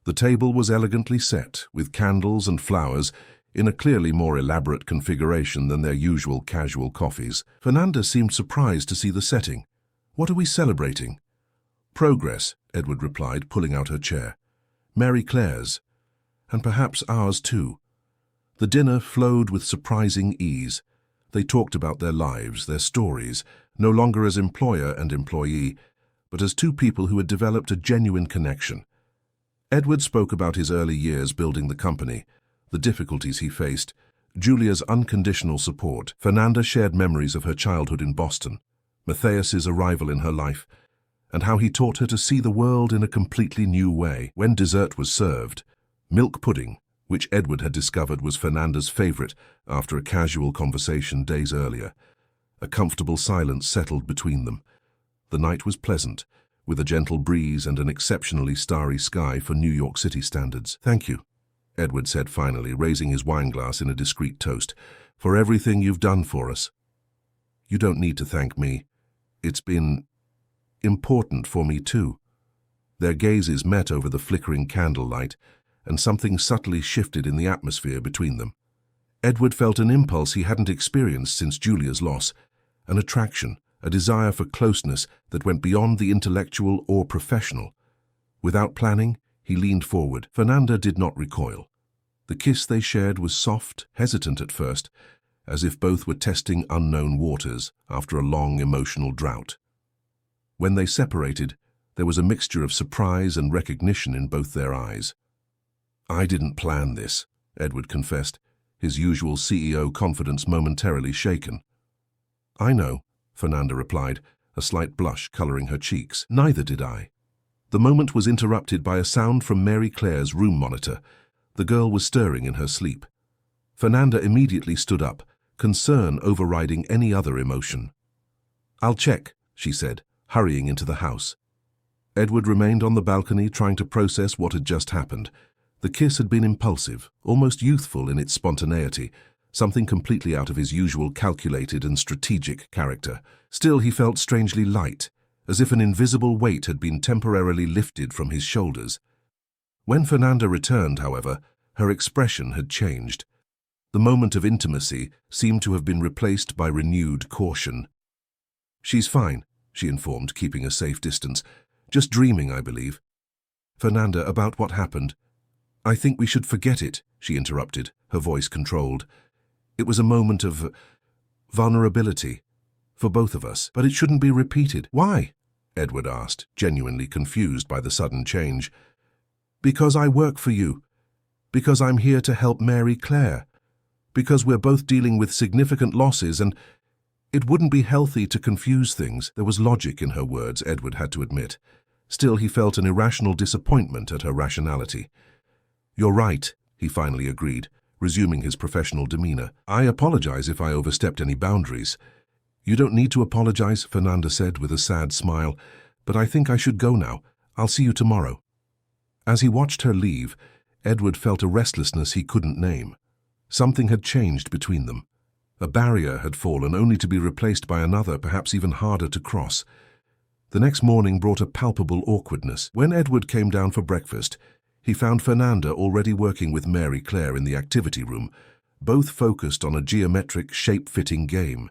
The table was elegantly set, with candles and flowers, in a clearly more elaborate configuration than their usual casual coffees. Fernanda seemed surprised to see the setting. "What are we celebrating?" "Progress," Edward replied, pulling out her chair. "Mary Claire's. And perhaps ours too." The dinner flowed with surprising ease. They talked about their lives, their stories, no longer as employer and employee, but as two people who had developed a genuine connection. Edward spoke about his early years building the company, the difficulties he faced, Julia's unconditional support. Fernanda shared memories of her childhood in Boston, Matthias's arrival in her life, and how he taught her to see the world in a completely new way. When dessert was served, milk pudding, which Edward had discovered was Fernanda's favorite after a casual conversation days earlier, a comfortable silence settled between them. The night was pleasant, with a gentle breeze and an exceptionally starry sky for New York City standards. "Thank you," Edward said finally, raising his wineglass in a discreet toast, "for everything you've done for us." "You don't need to thank me. It's been important for me too." Their gazes met over the flickering candlelight, and something subtly shifted in the atmosphere between them. Edward felt an impulse he hadn't experienced since Julia's loss, an attraction, a desire for closeness that went beyond the intellectual or professional. Without planning, he leaned forward. Fernanda did not recoil. The kiss they shared was soft, hesitant at first, as if both were testing unknown waters after a long emotional drought. When they separated, there was a mixture of surprise and recognition in both their eyes. "I didn't plan this," Edward confessed, his usual CEO confidence momentarily shaken. "I know," Fernanda replied, a slight blush coloring her cheeks. "Neither did I." The moment was interrupted by a sound from Mary Claire's room monitor. The girl was stirring in her sleep. Fernanda immediately stood up, concern overriding any other emotion. "I'll check," she said, hurrying into the house. Edward remained on the balcony trying to process what had just happened. The kiss had been impulsive, almost youthful in its spontaneity, something completely out of his usual calculated and strategic character. Still, he felt strangely light, as if an invisible weight had been temporarily lifted from his shoulders. When Fernanda returned, however, her expression had changed. The moment of intimacy seemed to have been replaced by renewed caution. "She's fine," she informed, keeping a safe distance. "Just dreaming, I believe." "Fernanda, about what happened?" "I think we should forget it," she interrupted, her voice controlled. "It was a moment of vulnerability for both of us, but it shouldn't be repeated." "Why?" Edward asked, genuinely confused by the sudden change. "Because I work for you. Because I'm here to help Mary Claire. Because we're both dealing with significant losses, and it wouldn't be healthy to confuse things." There was logic in her words, Edward had to admit. Still, he felt an irrational disappointment at her rationality. "You're right," he finally agreed, resuming his professional demeanor. "I apologize if I overstepped any boundaries." "You don't need to apologize," Fernanda said with a sad smile, "but I think I should go now. I'll see you tomorrow." As he watched her leave, Edward felt a restlessness he couldn't name. Something had changed between them. A barrier had fallen, only to be replaced by another, perhaps even harder to cross. The next morning brought a palpable awkwardness. When Edward came down for breakfast, he found Fernanda already working with Mary Claire in the activity room, both focused on a geometric, shape-fitting game.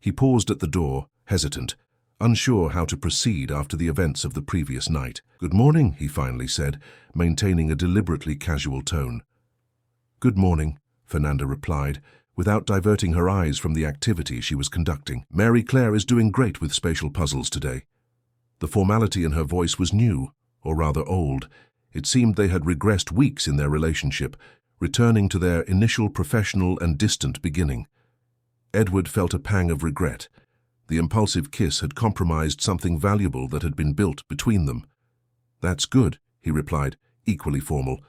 He paused at the door, hesitant, unsure how to proceed after the events of the previous night. "Good morning," he finally said, maintaining a deliberately casual tone. "Good morning," Fernanda replied, without diverting her eyes from the activity she was conducting. "Mary Claire is doing great with spatial puzzles today." The formality in her voice was new, or rather old. It seemed they had regressed weeks in their relationship, returning to their initial professional and distant beginning. Edward felt a pang of regret. The impulsive kiss had compromised something valuable that had been built between them. "That's good," he replied, equally formal.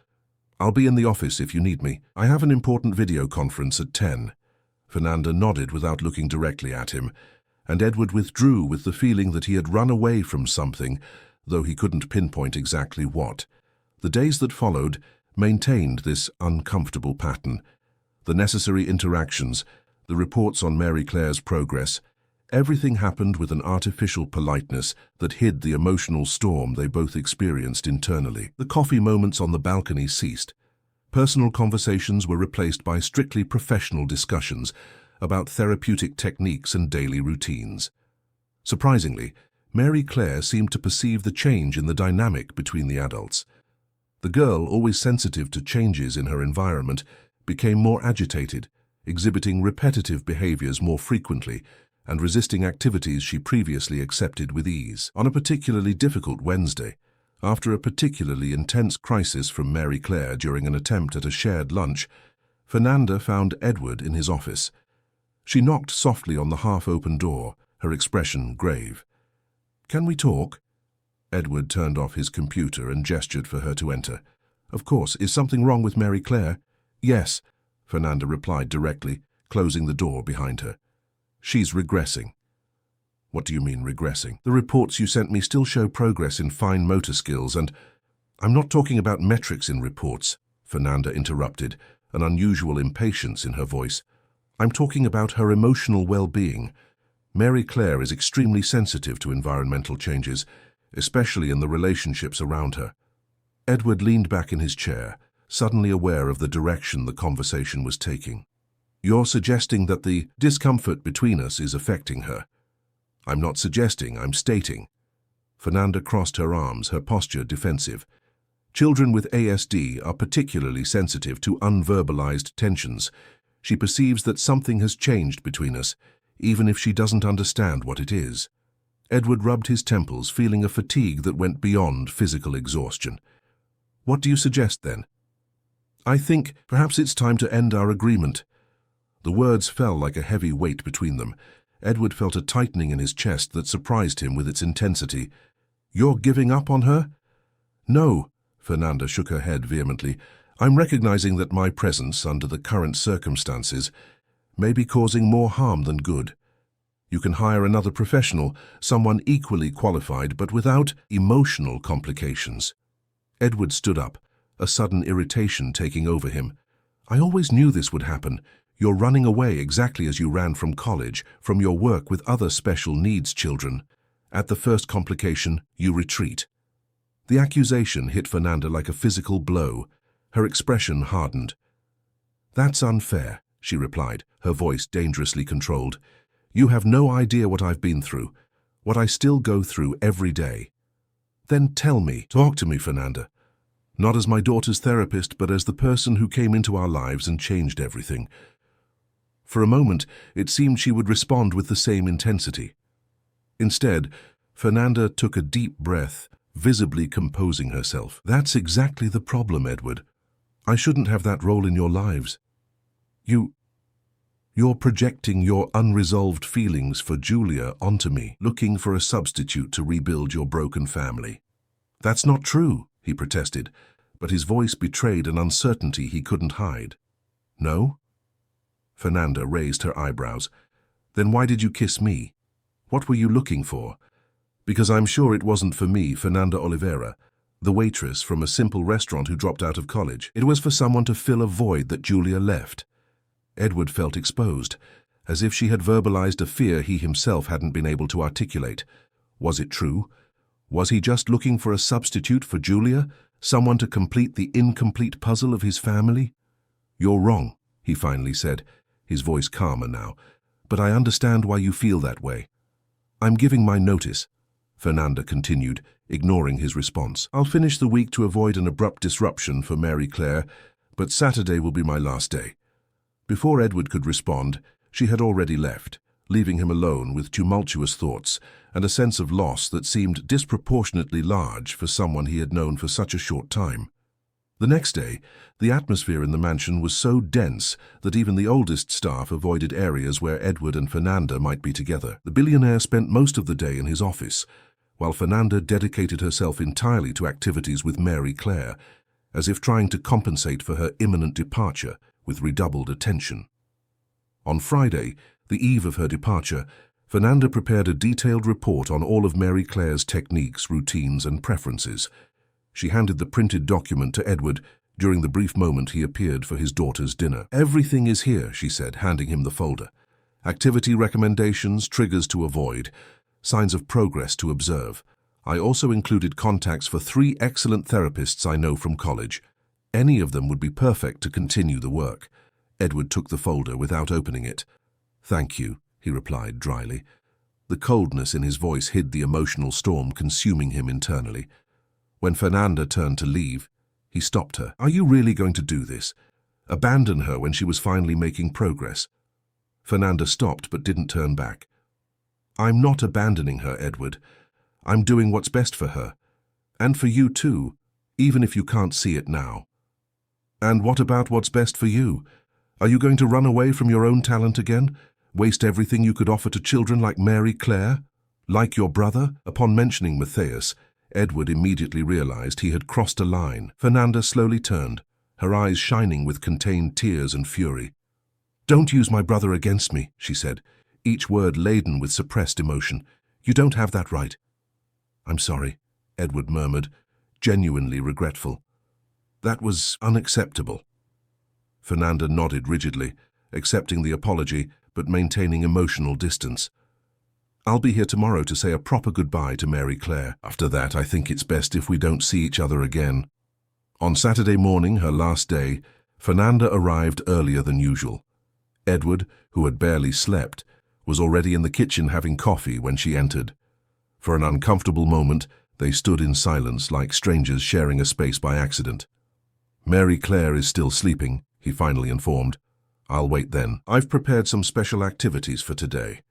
"I'll be in the office if you need me. I have an important video conference at 10. Fernanda nodded without looking directly at him, and Edward withdrew with the feeling that he had run away from something, though he couldn't pinpoint exactly what. The days that followed maintained this uncomfortable pattern. The necessary interactions, the reports on Mary Claire's progress, everything happened with an artificial politeness that hid the emotional storm they both experienced internally. The coffee moments on the balcony ceased. Personal conversations were replaced by strictly professional discussions about therapeutic techniques and daily routines. Surprisingly, Mary Claire seemed to perceive the change in the dynamic between the adults. The girl, always sensitive to changes in her environment, became more agitated, exhibiting repetitive behaviors more frequently, and resisting activities she previously accepted with ease. On a particularly difficult Wednesday, after a particularly intense crisis from Mary Claire during an attempt at a shared lunch, Fernanda found Edward in his office. She knocked softly on the half-open door, her expression grave. "Can we talk?" Edward turned off his computer and gestured for her to enter. "Of course. Is something wrong with Mary Claire?" "Yes," Fernanda replied directly, closing the door behind her. "She's regressing." "What do you mean, regressing?" "The reports you sent me still show progress in fine motor skills, and—" "I'm not talking about metrics in reports," Fernanda interrupted, an unusual impatience in her voice. "I'm talking about her emotional well-being. Mary Claire is extremely sensitive to environmental changes, especially in the relationships around her." Edward leaned back in his chair, suddenly aware of the direction the conversation was taking. "You're suggesting that the discomfort between us is affecting her?" I'm not suggesting, I'm stating. Fernanda crossed her arms, her posture defensive. Children with ASD are particularly sensitive to unverbalized tensions. She perceives that something has changed between us, even if she doesn't understand what it is. Edward rubbed his temples, feeling a fatigue that went beyond physical exhaustion. What do you suggest, then? I think perhaps it's time to end our agreement. The words fell like a heavy weight between them. Edward felt a tightening in his chest that surprised him with its intensity. You're giving up on her? No, Fernanda shook her head vehemently. I'm recognizing that my presence, under the current circumstances, may be causing more harm than good. You can hire another professional, someone equally qualified but without emotional complications. Edward stood up, a sudden irritation taking over him. I always knew this would happen. You're running away exactly as you ran from college, from your work with other special needs children. At the first complication, you retreat. The accusation hit Fernanda like a physical blow. Her expression hardened. That's unfair, she replied, her voice dangerously controlled. You have no idea what I've been through, what I still go through every day. Then tell me, talk to me, Fernanda. Not as my daughter's therapist, but as the person who came into our lives and changed everything. For a moment, it seemed she would respond with the same intensity. Instead, Fernanda took a deep breath, visibly composing herself. That's exactly the problem, Edward. I shouldn't have that role in your lives. You're projecting your unresolved feelings for Julia onto me, looking for a substitute to rebuild your broken family. That's not true, he protested, but his voice betrayed an uncertainty he couldn't hide. No? Fernanda raised her eyebrows. Then why did you kiss me? What were you looking for? Because I'm sure it wasn't for me, Fernanda Oliveira, the waitress from a simple restaurant who dropped out of college. It was for someone to fill a void that Julia left. Edward felt exposed, as if she had verbalized a fear he himself hadn't been able to articulate. Was it true? Was he just looking for a substitute for Julia, someone to complete the incomplete puzzle of his family? You're wrong, he finally said, his voice calmer now, but I understand why you feel that way. I'm giving my notice, Fernanda continued, ignoring his response. I'll finish the week to avoid an abrupt disruption for Mary Claire, but Saturday will be my last day. Before Edward could respond, she had already left, leaving him alone with tumultuous thoughts and a sense of loss that seemed disproportionately large for someone he had known for such a short time. The next day, the atmosphere in the mansion was so dense that even the oldest staff avoided areas where Edward and Fernanda might be together. The billionaire spent most of the day in his office, while Fernanda dedicated herself entirely to activities with Mary Claire, as if trying to compensate for her imminent departure with redoubled attention. On Friday, the eve of her departure, Fernanda prepared a detailed report on all of Mary Claire's techniques, routines, and preferences. She handed the printed document to Edward during the brief moment he appeared for his daughter's dinner. Everything is here, she said, handing him the folder. Activity recommendations, triggers to avoid, signs of progress to observe. I also included contacts for 3 excellent therapists I know from college. Any of them would be perfect to continue the work. Edward took the folder without opening it. Thank you, he replied dryly. The coldness in his voice hid the emotional storm consuming him internally. When Fernanda turned to leave, he stopped her. Are you really going to do this? Abandon her when she was finally making progress? Fernanda stopped but didn't turn back. I'm not abandoning her, Edward. I'm doing what's best for her. And for you too, even if you can't see it now. And what about what's best for you? Are you going to run away from your own talent again? Waste everything you could offer to children like Mary Claire? Like your brother? Upon mentioning Matthias, Edward immediately realized he had crossed a line. Fernanda slowly turned, her eyes shining with contained tears and fury. Don't use my brother against me, she said, each word laden with suppressed emotion. You don't have that right. I'm sorry, Edward murmured, genuinely regretful. That was unacceptable. Fernanda nodded rigidly, accepting the apology but maintaining emotional distance. I'll be here tomorrow to say a proper goodbye to Mary Claire. After that, I think it's best if we don't see each other again. On Saturday morning, her last day, Fernanda arrived earlier than usual. Edward, who had barely slept, was already in the kitchen having coffee when she entered. For an uncomfortable moment, they stood in silence like strangers sharing a space by accident. "Mary Claire is still sleeping," he finally informed. "I'll wait then. I've prepared some special activities for today."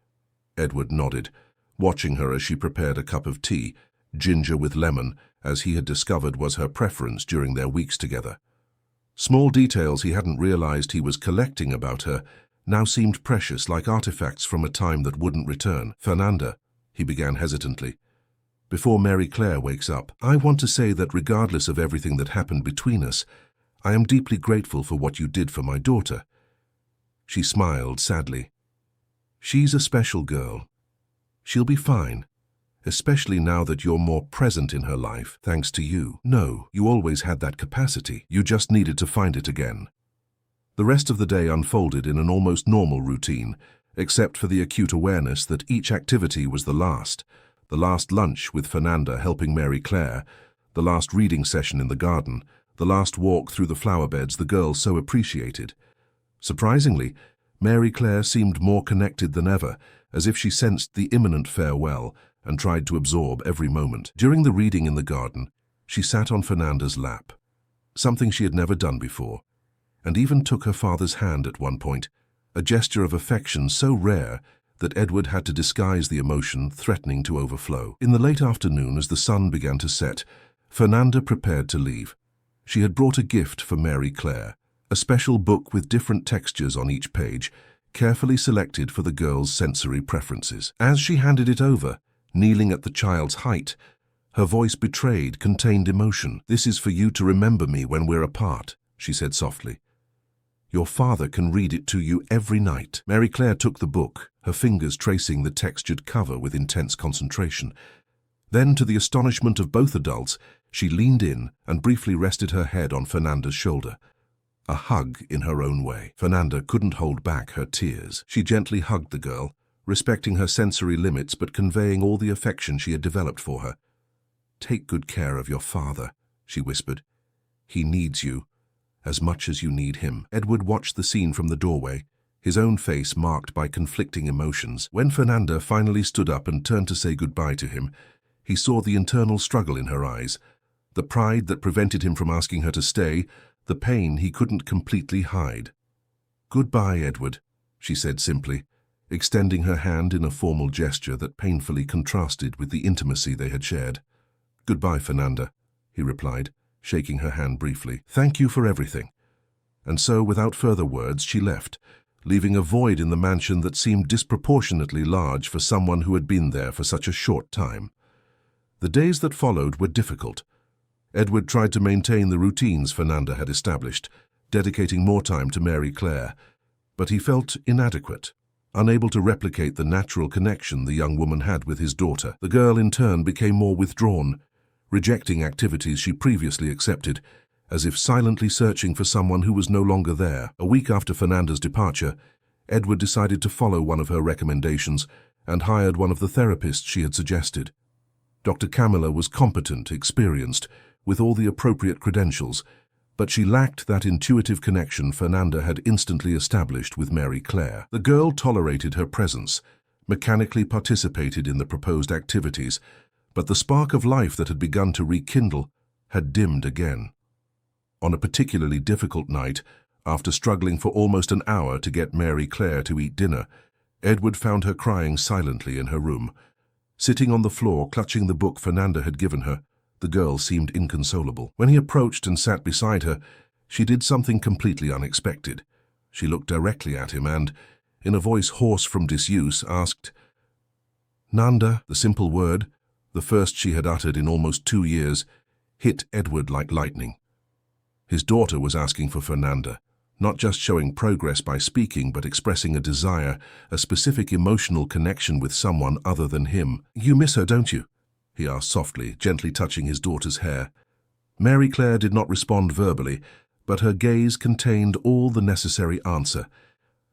Edward nodded, watching her as she prepared a cup of tea, ginger with lemon, as he had discovered was her preference during their weeks together. Small details he hadn't realized he was collecting about her now seemed precious, like artifacts from a time that wouldn't return. "Fernanda," he began hesitantly, "before Mary Claire wakes up, I want to say that regardless of everything that happened between us, I am deeply grateful for what you did for my daughter." She smiled sadly. "She's a special girl. She'll be fine, especially now that you're more present in her life, thanks to you. No, you always had that capacity. You just needed to find it again." The rest of the day unfolded in an almost normal routine, except for the acute awareness that each activity was the last lunch with Fernanda helping Mary Claire, the last reading session in the garden, the last walk through the flower beds the girls so appreciated. Surprisingly, Mary Claire seemed more connected than ever, as if she sensed the imminent farewell and tried to absorb every moment. During the reading in the garden, she sat on Fernanda's lap, something she had never done before, and even took her father's hand at one point, a gesture of affection so rare that Edward had to disguise the emotion threatening to overflow. In the late afternoon, as the sun began to set, Fernanda prepared to leave. She had brought a gift for Mary Claire, a special book with different textures on each page, carefully selected for the girl's sensory preferences. As she handed it over, kneeling at the child's height, her voice betrayed contained emotion. "This is for you to remember me when we're apart," she said softly. "Your father can read it to you every night." Mary Claire took the book, her fingers tracing the textured cover with intense concentration. Then, to the astonishment of both adults, she leaned in and briefly rested her head on Fernanda's shoulder. A hug in her own way. Fernanda couldn't hold back her tears. She gently hugged the girl, respecting her sensory limits but conveying all the affection she had developed for her. "Take good care of your father," she whispered. "He needs you as much as you need him." Edward watched the scene from the doorway, his own face marked by conflicting emotions. When Fernanda finally stood up and turned to say goodbye to him, he saw the internal struggle in her eyes, the pride that prevented him from asking her to stay, the pain he couldn't completely hide. "Goodbye, Edward," she said simply, extending her hand in a formal gesture that painfully contrasted with the intimacy they had shared. "Goodbye, Fernanda," he replied, shaking her hand briefly. "Thank you for everything." And so, without further words, she left, leaving a void in the mansion that seemed disproportionately large for someone who had been there for such a short time. The days that followed were difficult. Edward tried to maintain the routines Fernanda had established, dedicating more time to Mary Claire, but he felt inadequate, unable to replicate the natural connection the young woman had with his daughter. The girl, in turn, became more withdrawn, rejecting activities she previously accepted, as if silently searching for someone who was no longer there. A week after Fernanda's departure, Edward decided to follow one of her recommendations and hired one of the therapists she had suggested. Dr. Camilla was competent, experienced, with all the appropriate credentials, but she lacked that intuitive connection Fernanda had instantly established with Mary Claire. The girl tolerated her presence, mechanically participated in the proposed activities, but the spark of life that had begun to rekindle had dimmed again. On a particularly difficult night, after struggling for almost an hour to get Mary Claire to eat dinner, Edward found her crying silently in her room. Sitting on the floor, clutching the book Fernanda had given her, the girl seemed inconsolable. When he approached and sat beside her, she did something completely unexpected. She looked directly at him and, in a voice hoarse from disuse, asked, "Nanda." The simple word, the first she had uttered in almost 2 years, hit Edward like lightning. His daughter was asking for Fernanda, not just showing progress by speaking, but expressing a desire, a specific emotional connection with someone other than him. "You miss her, don't you?" he asked softly, gently touching his daughter's hair. Mary Claire did not respond verbally, but her gaze contained all the necessary answer.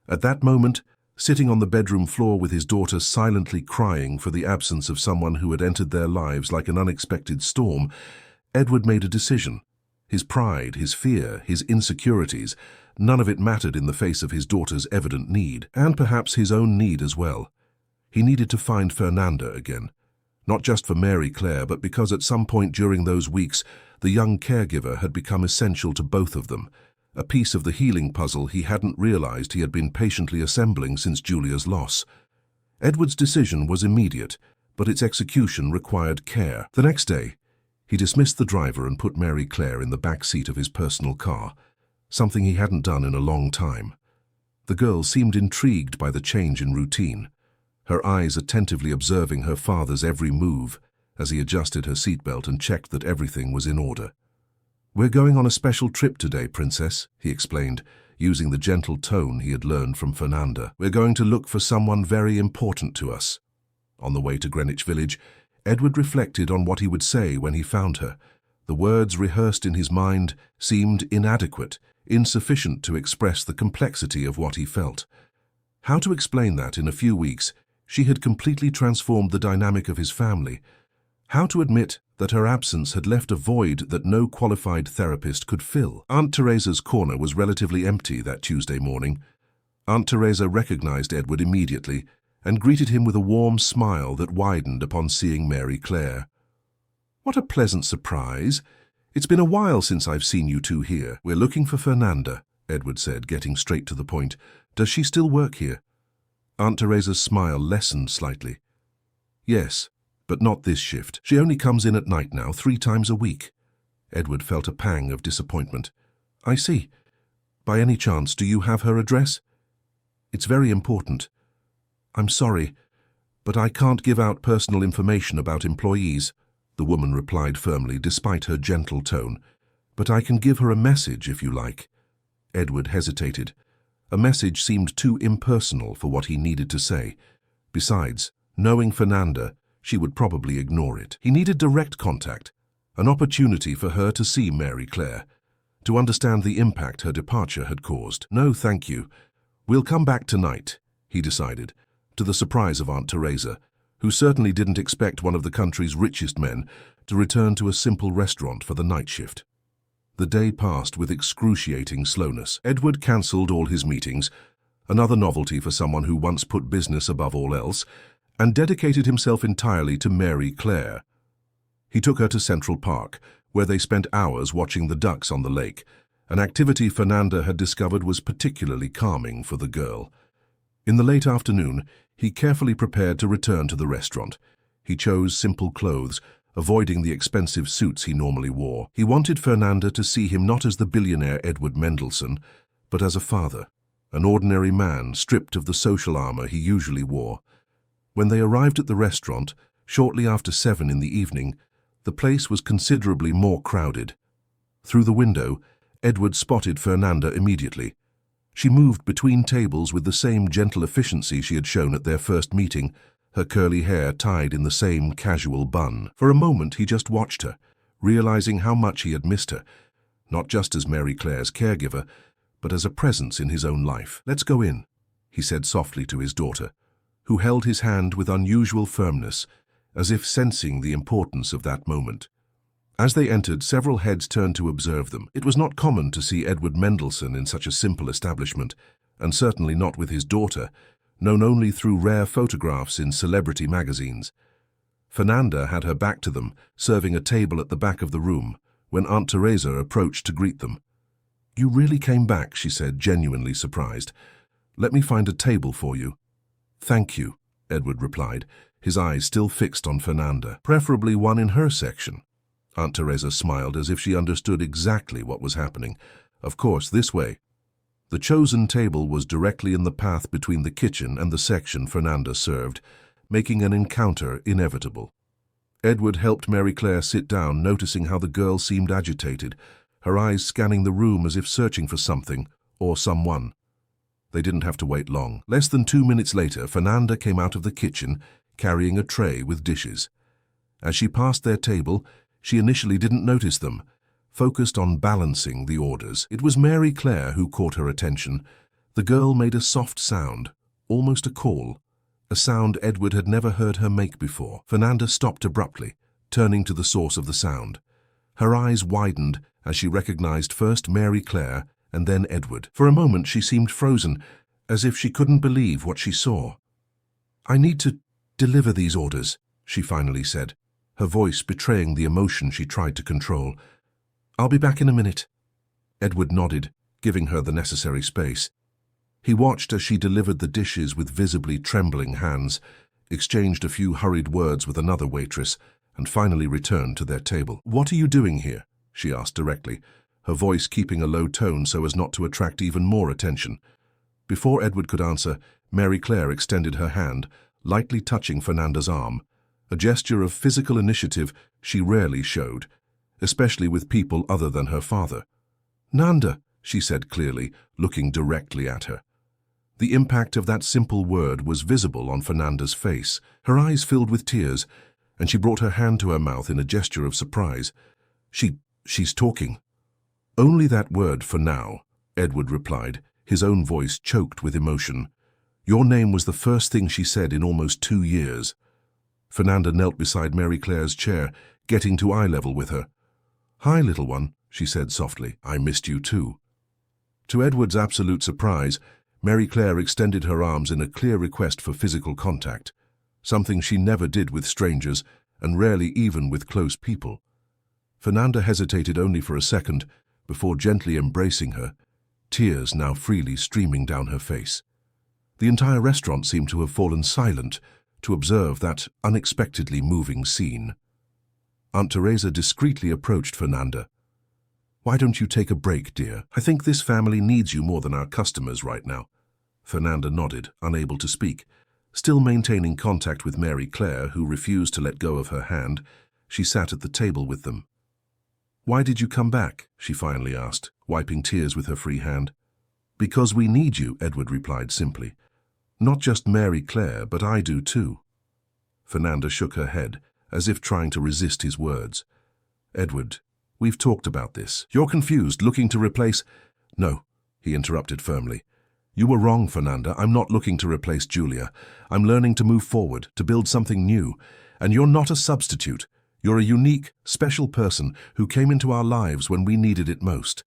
At that moment, sitting on the bedroom floor with his daughter silently crying for the absence of someone who had entered their lives like an unexpected storm, Edward made a decision. His pride, his fear, his insecurities, none of it mattered in the face of his daughter's evident need, and perhaps his own need as well. He needed to find Fernanda again. Not just for Mary Claire, but because at some point during those weeks, the young caregiver had become essential to both of them, a piece of the healing puzzle he hadn't realized he had been patiently assembling since Julia's loss. Edward's decision was immediate, but its execution required care. The next day, he dismissed the driver and put Mary Claire in the back seat of his personal car, something he hadn't done in a long time. The girl seemed intrigued by the change in routine, her eyes attentively observing her father's every move as he adjusted her seatbelt and checked that everything was in order. "We're going on a special trip today, Princess," he explained, using the gentle tone he had learned from Fernanda. "We're going to look for someone very important to us." On the way to Greenwich Village, Edward reflected on what he would say when he found her. The words rehearsed in his mind seemed inadequate, insufficient to express the complexity of what he felt. How to explain that in a few weeks she had completely transformed the dynamic of his family? How to admit that her absence had left a void that no qualified therapist could fill? Aunt Teresa's corner was relatively empty that Tuesday morning. Aunt Teresa recognized Edward immediately and greeted him with a warm smile that widened upon seeing Mary Claire. "What a pleasant surprise. It's been a while since I've seen you two here." "We're looking for Fernanda," Edward said, getting straight to the point. "Does she still work here?" Aunt Teresa's smile lessened slightly. "Yes, but not this shift. She only comes in at night now, 3 times a week." Edward felt a pang of disappointment. "I see. By any chance, do you have her address?" "It's very important." "I'm sorry, but I can't give out personal information about employees," the woman replied firmly despite her gentle tone. "But I can give her a message if you like." Edward hesitated. A message seemed too impersonal for what he needed to say. Besides, knowing Fernanda, she would probably ignore it. He needed direct contact, an opportunity for her to see Mary Claire, to understand the impact her departure had caused. "No, thank you. We'll come back tonight," he decided, to the surprise of Aunt Teresa, who certainly didn't expect one of the country's richest men to return to a simple restaurant for the night shift. The day passed with excruciating slowness. Edward cancelled all his meetings, another novelty for someone who once put business above all else, and dedicated himself entirely to Mary Claire. He took her to Central Park, where they spent hours watching the ducks on the lake, an activity Fernanda had discovered was particularly calming for the girl. In the late afternoon, he carefully prepared to return to the restaurant. He chose simple clothes, avoiding the expensive suits he normally wore. He wanted Fernanda to see him not as the billionaire Edward Mendelssohn, but as a father, an ordinary man stripped of the social armor he usually wore. When they arrived at the restaurant, shortly after 7 in the evening, the place was considerably more crowded. Through the window, Edward spotted Fernanda immediately. She moved between tables with the same gentle efficiency she had shown at their first meeting, her curly hair tied in the same casual bun. For a moment he just watched her, realizing how much he had missed her, not just as Mary Claire's caregiver, but as a presence in his own life. "Let's go in," he said softly to his daughter, who held his hand with unusual firmness, as if sensing the importance of that moment. As they entered, several heads turned to observe them. It was not common to see Edward Mendelssohn in such a simple establishment, and certainly not with his daughter, known only through rare photographs in celebrity magazines. Fernanda had her back to them, serving a table at the back of the room, when Aunt Teresa approached to greet them. "You really came back," she said, genuinely surprised. "Let me find a table for you." "Thank you," Edward replied, his eyes still fixed on Fernanda. "Preferably one in her section." Aunt Teresa smiled as if she understood exactly what was happening. "Of course, this way." The chosen table was directly in the path between the kitchen and the section Fernanda served, making an encounter inevitable. Edward helped Mary Claire sit down, noticing how the girl seemed agitated, her eyes scanning the room as if searching for something or someone. They didn't have to wait long. Less than 2 minutes later, Fernanda came out of the kitchen, carrying a tray with dishes. As she passed their table, she initially didn't notice them, focused on balancing the orders. It was Mary Claire who caught her attention. The girl made a soft sound, almost a call, a sound Edward had never heard her make before. Fernanda stopped abruptly, turning to the source of the sound. Her eyes widened as she recognized first Mary Claire and then Edward. For a moment she seemed frozen, as if she couldn't believe what she saw. "I need to deliver these orders," she finally said, her voice betraying the emotion she tried to control. "I'll be back in a minute." Edward nodded, giving her the necessary space. He watched as she delivered the dishes with visibly trembling hands, exchanged a few hurried words with another waitress, and finally returned to their table. "What are you doing here?" she asked directly, her voice keeping a low tone so as not to attract even more attention. Before Edward could answer, Mary Claire extended her hand, lightly touching Fernanda's arm, a gesture of physical initiative she rarely showed, especially with people other than her father. "Nanda," she said clearly, looking directly at her. The impact of that simple word was visible on Fernanda's face. Her eyes filled with tears, and she brought her hand to her mouth in a gesture of surprise. She's talking." "Only that word for now," Edward replied, his own voice choked with emotion. "Your name was the first thing she said in almost 2 years." Fernanda knelt beside Mary Claire's chair, getting to eye level with her. "Hi, little one," she said softly. "I missed you too." To Edward's absolute surprise, Mary Claire extended her arms in a clear request for physical contact, something she never did with strangers and rarely even with close people. Fernanda hesitated only for a second before gently embracing her, tears now freely streaming down her face. The entire restaurant seemed to have fallen silent to observe that unexpectedly moving scene. Aunt Teresa discreetly approached Fernanda. "Why don't you take a break, dear? I think this family needs you more than our customers right now." Fernanda nodded, unable to speak. Still maintaining contact with Mary Claire, who refused to let go of her hand, she sat at the table with them. "Why did you come back?" she finally asked, wiping tears with her free hand. "Because we need you," Edward replied simply. "Not just Mary Claire, but I do too." Fernanda shook her head, as if trying to resist his words. "Edward, we've talked about this. You're confused, looking to replace—" "No," he interrupted firmly. "You were wrong, Fernanda. I'm not looking to replace Julia. I'm learning to move forward, to build something new. And you're not a substitute. You're a unique, special person who came into our lives when we needed it most.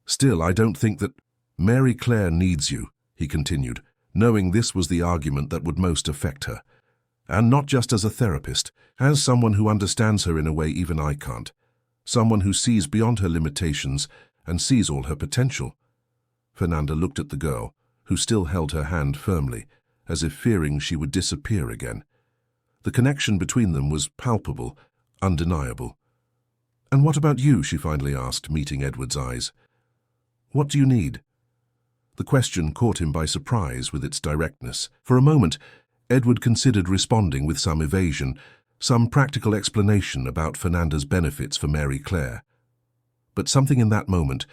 Still, I don't think that—" "Mary Claire needs you," he continued, knowing this was the argument that would most affect her. "And not just as a therapist, as someone who understands her in a way even I can't. Someone who sees beyond her limitations and sees all her potential." Fernanda looked at the girl, who still held her hand firmly, as if fearing she would disappear again. The connection between them was palpable, undeniable. "And what about you?" she finally asked, meeting Edward's eyes. "What do you need?" The question caught him by surprise with its directness. For a moment, Edward considered responding with some evasion, some practical explanation about Fernanda's benefits for Mary Claire. But something in that moment,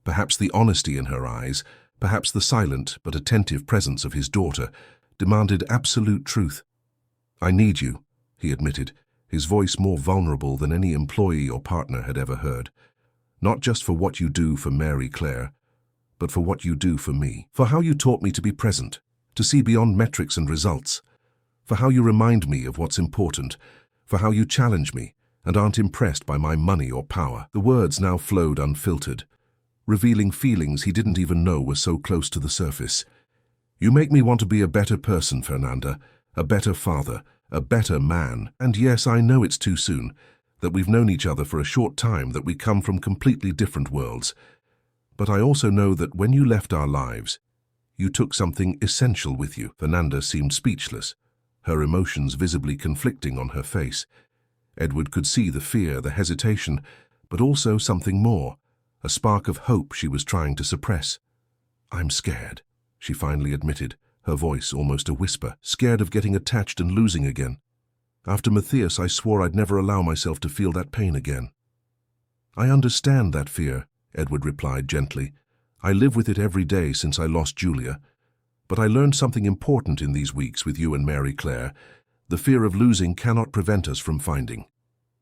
perhaps the honesty in her eyes, perhaps the silent but attentive presence of his daughter, demanded absolute truth. "I need you," he admitted, his voice more vulnerable than any employee or partner had ever heard. "Not just for what you do for Mary Claire, but for what you do for me. For how you taught me to be present, to see beyond metrics and results. For how you remind me of what's important. For how you challenge me and aren't impressed by my money or power." The words now flowed unfiltered, revealing feelings he didn't even know were so close to the surface. "You make me want to be a better person, Fernanda, a better father, a better man. And yes, I know it's too soon, that we've known each other for a short time, that we come from completely different worlds. But I also know that when you left our lives, you took something essential with you." Fernanda seemed speechless, her emotions visibly conflicting on her face. Edward could see the fear, the hesitation, but also something more, a spark of hope she was trying to suppress. "I'm scared," she finally admitted, her voice almost a whisper. "Scared of getting attached and losing again. After Matthias, I swore I'd never allow myself to feel that pain again." "I understand that fear," Edward replied gently. "I live with it every day since I lost Julia. But I learned something important in these weeks with you and Mary Claire. The fear of losing cannot prevent us from finding."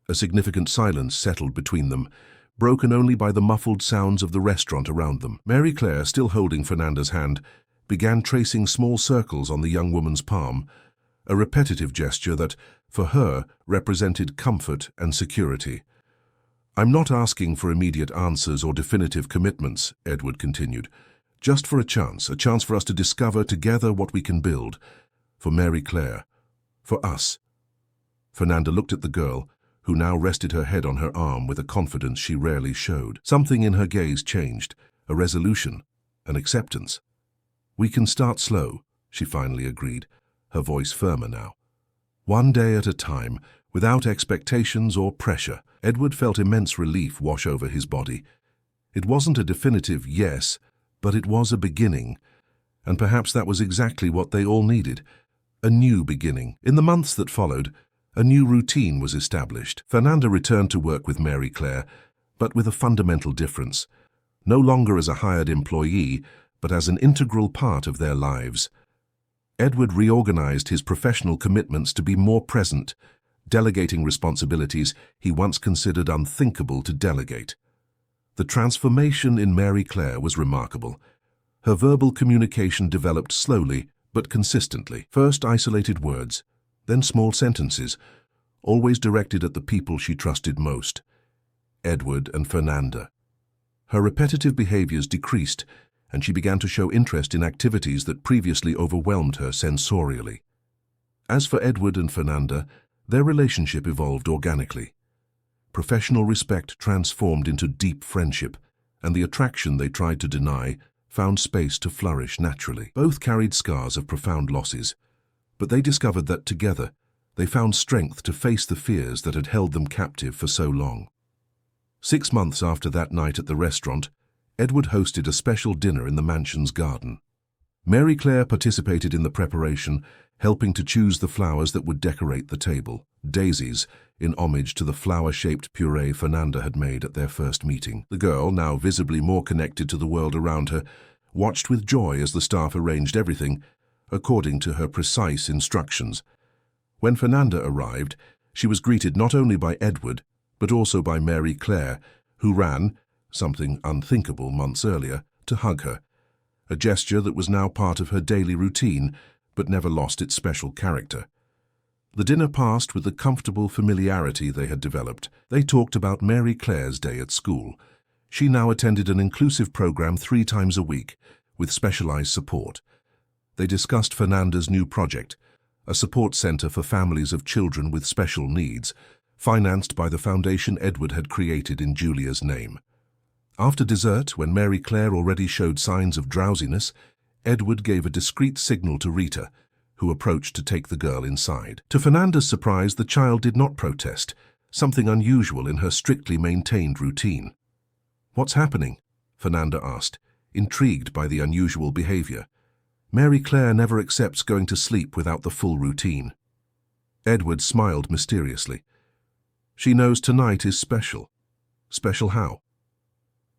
A significant silence settled between them, broken only by the muffled sounds of the restaurant around them. Mary Claire, still holding Fernanda's hand, began tracing small circles on the young woman's palm, a repetitive gesture that, for her, represented comfort and security. I'm not asking for immediate answers or definitive commitments, Edward continued. Just for a chance for us to discover together what we can build. For Mary Claire. For us. Fernanda looked at the girl, who now rested her head on her arm with a confidence she rarely showed. Something in her gaze changed, a resolution, an acceptance. We can start slow, she finally agreed, her voice firmer now. One day at a time, without expectations or pressure. Edward felt immense relief wash over his body. It wasn't a definitive yes, but it was a beginning, and perhaps that was exactly what they all needed. A new beginning. In the months that followed, a new routine was established. Fernanda returned to work with Mary Claire, but with a fundamental difference. No longer as a hired employee, but as an integral part of their lives. Edward reorganized his professional commitments to be more present, delegating responsibilities he once considered unthinkable to delegate. The transformation in Mary Claire was remarkable. Her verbal communication developed slowly but consistently. First isolated words, then small sentences, always directed at the people she trusted most, Edward and Fernanda. Her repetitive behaviors decreased, and she began to show interest in activities that previously overwhelmed her sensorially. As for Edward and Fernanda, their relationship evolved organically. Professional respect transformed into deep friendship, and the attraction they tried to deny found space to flourish naturally. Both carried scars of profound losses, but they discovered that together they found strength to face the fears that had held them captive for so long. 6 months after that night at the restaurant, Edward hosted a special dinner in the mansion's garden. Mary Claire participated in the preparation, helping to choose the flowers that would decorate the table, daisies, in homage to the flower-shaped puree Fernanda had made at their first meeting. The girl, now visibly more connected to the world around her, watched with joy as the staff arranged everything according to her precise instructions. When Fernanda arrived, she was greeted not only by Edward, but also by Mary Claire, who ran, something unthinkable months earlier, to hug her, a gesture that was now part of her daily routine, but never lost its special character. The dinner passed with the comfortable familiarity they had developed. They talked about Mary Claire's day at school. She now attended an inclusive program 3 times a week, with specialized support. They discussed Fernanda's new project, a support center for families of children with special needs, financed by the foundation Edward had created in Julia's name. After dessert, when Mary Claire already showed signs of drowsiness, Edward gave a discreet signal to Rita, who approached to take the girl inside. To Fernanda's surprise, the child did not protest, something unusual in her strictly maintained routine. "What's happening?" Fernanda asked, intrigued by the unusual behavior. Mary Claire never accepts going to sleep without the full routine. Edward smiled mysteriously. "She knows tonight is special." "Special how?"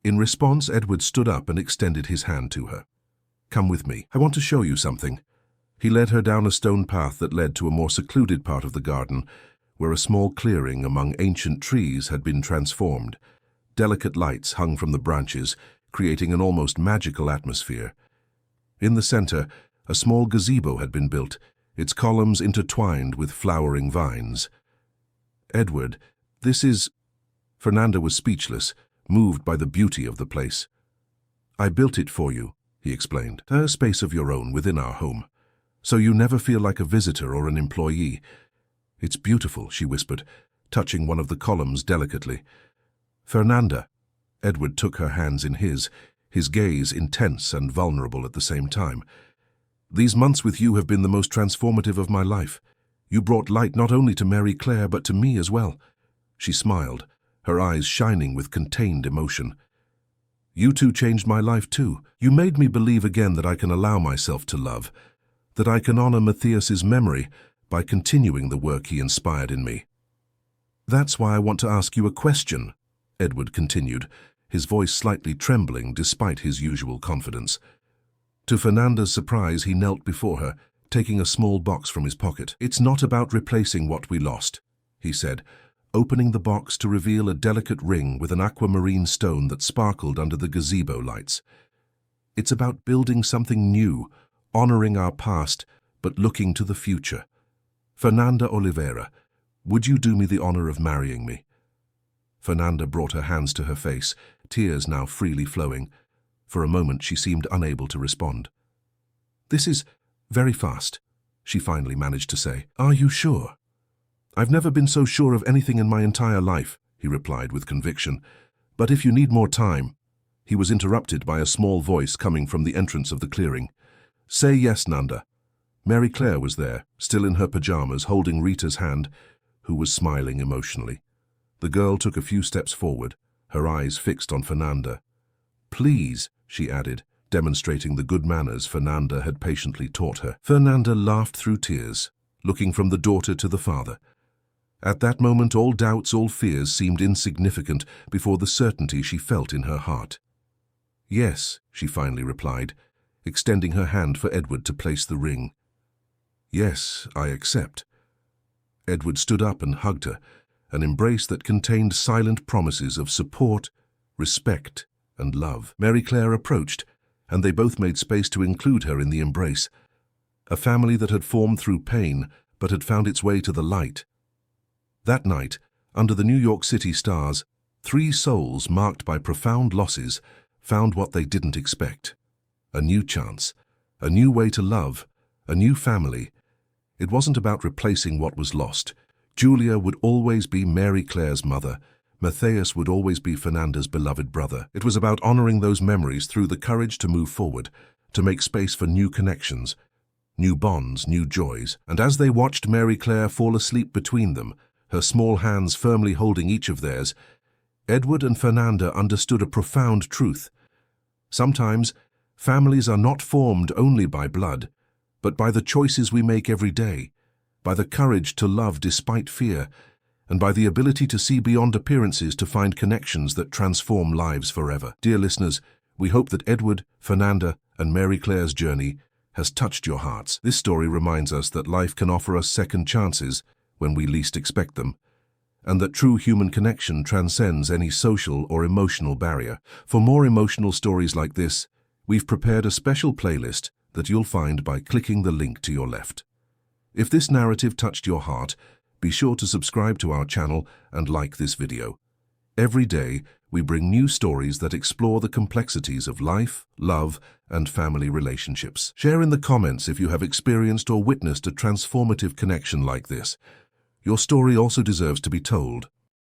In response, Edward stood up and extended his hand to her. "Come with me. I want to show you something." He led her down a stone path that led to a more secluded part of the garden, where a small clearing among ancient trees had been transformed. Delicate lights hung from the branches, creating an almost magical atmosphere. In the center, a small gazebo had been built, its columns intertwined with flowering vines. "Edward, this is—" Fernanda was speechless, moved by the beauty of the place. "I built it for you," he explained. "A space of your own within our home, so you never feel like a visitor or an employee." "It's beautiful," she whispered, touching one of the columns delicately. "Fernanda." Edward took her hands in his gaze intense and vulnerable at the same time. "These months with you have been the most transformative of my life. You brought light not only to Mary Claire but to me as well." She smiled, her eyes shining with contained emotion. "You two changed my life too. You made me believe again that I can allow myself to love, that I can honor Matthias's memory by continuing the work he inspired in me." "That's why I want to ask you a question," Edward continued, his voice slightly trembling despite his usual confidence. To Fernanda's surprise, he knelt before her, taking a small box from his pocket. "It's not about replacing what we lost," he said, opening the box to reveal a delicate ring with an aquamarine stone that sparkled under the gazebo lights. "It's about building something new, honoring our past, but looking to the future. Fernanda Oliveira, would you do me the honor of marrying me?" Fernanda brought her hands to her face, tears now freely flowing. For a moment she seemed unable to respond. "This is very fast," she finally managed to say. "Are you sure?" "I've never been so sure of anything in my entire life," he replied with conviction. "But if you need more time—" He was interrupted by a small voice coming from the entrance of the clearing. "Say yes, Nanda." Mary Claire was there, still in her pajamas, holding Rita's hand, who was smiling emotionally. The girl took a few steps forward, her eyes fixed on Fernanda. "Please," she added, demonstrating the good manners Fernanda had patiently taught her. Fernanda laughed through tears, looking from the daughter to the father. At that moment all doubts, all fears seemed insignificant before the certainty she felt in her heart. "Yes," she finally replied, extending her hand for Edward to place the ring. "Yes, I accept." Edward stood up and hugged her, an embrace that contained silent promises of support, respect, and love. Mary Claire approached, and they both made space to include her in the embrace. A family that had formed through pain, but had found its way to the light. That night, under the New York City stars, 3 souls marked by profound losses found what they didn't expect. A new chance, a new way to love, a new family. It wasn't about replacing what was lost. Julia would always be Mary Claire's mother. Matthias would always be Fernanda's beloved brother. It was about honoring those memories through the courage to move forward, to make space for new connections, new bonds, new joys. And as they watched Mary Claire fall asleep between them, her small hands firmly holding each of theirs, Edward and Fernanda understood a profound truth. Sometimes, families are not formed only by blood, but by the choices we make every day, by the courage to love despite fear, and by the ability to see beyond appearances to find connections that transform lives forever. Dear listeners, we hope that Edward, Fernanda, and Mary Claire's journey has touched your hearts. This story reminds us that life can offer us second chances when we least expect them, and that true human connection transcends any social or emotional barrier. For more emotional stories like this, we've prepared a special playlist that you'll find by clicking the link to your left. If this narrative touched your heart, be sure to subscribe to our channel and like this video. Every day, we bring new stories that explore the complexities of life, love, and family relationships. Share in the comments if you have experienced or witnessed a transformative connection like this. Your story also deserves to be told.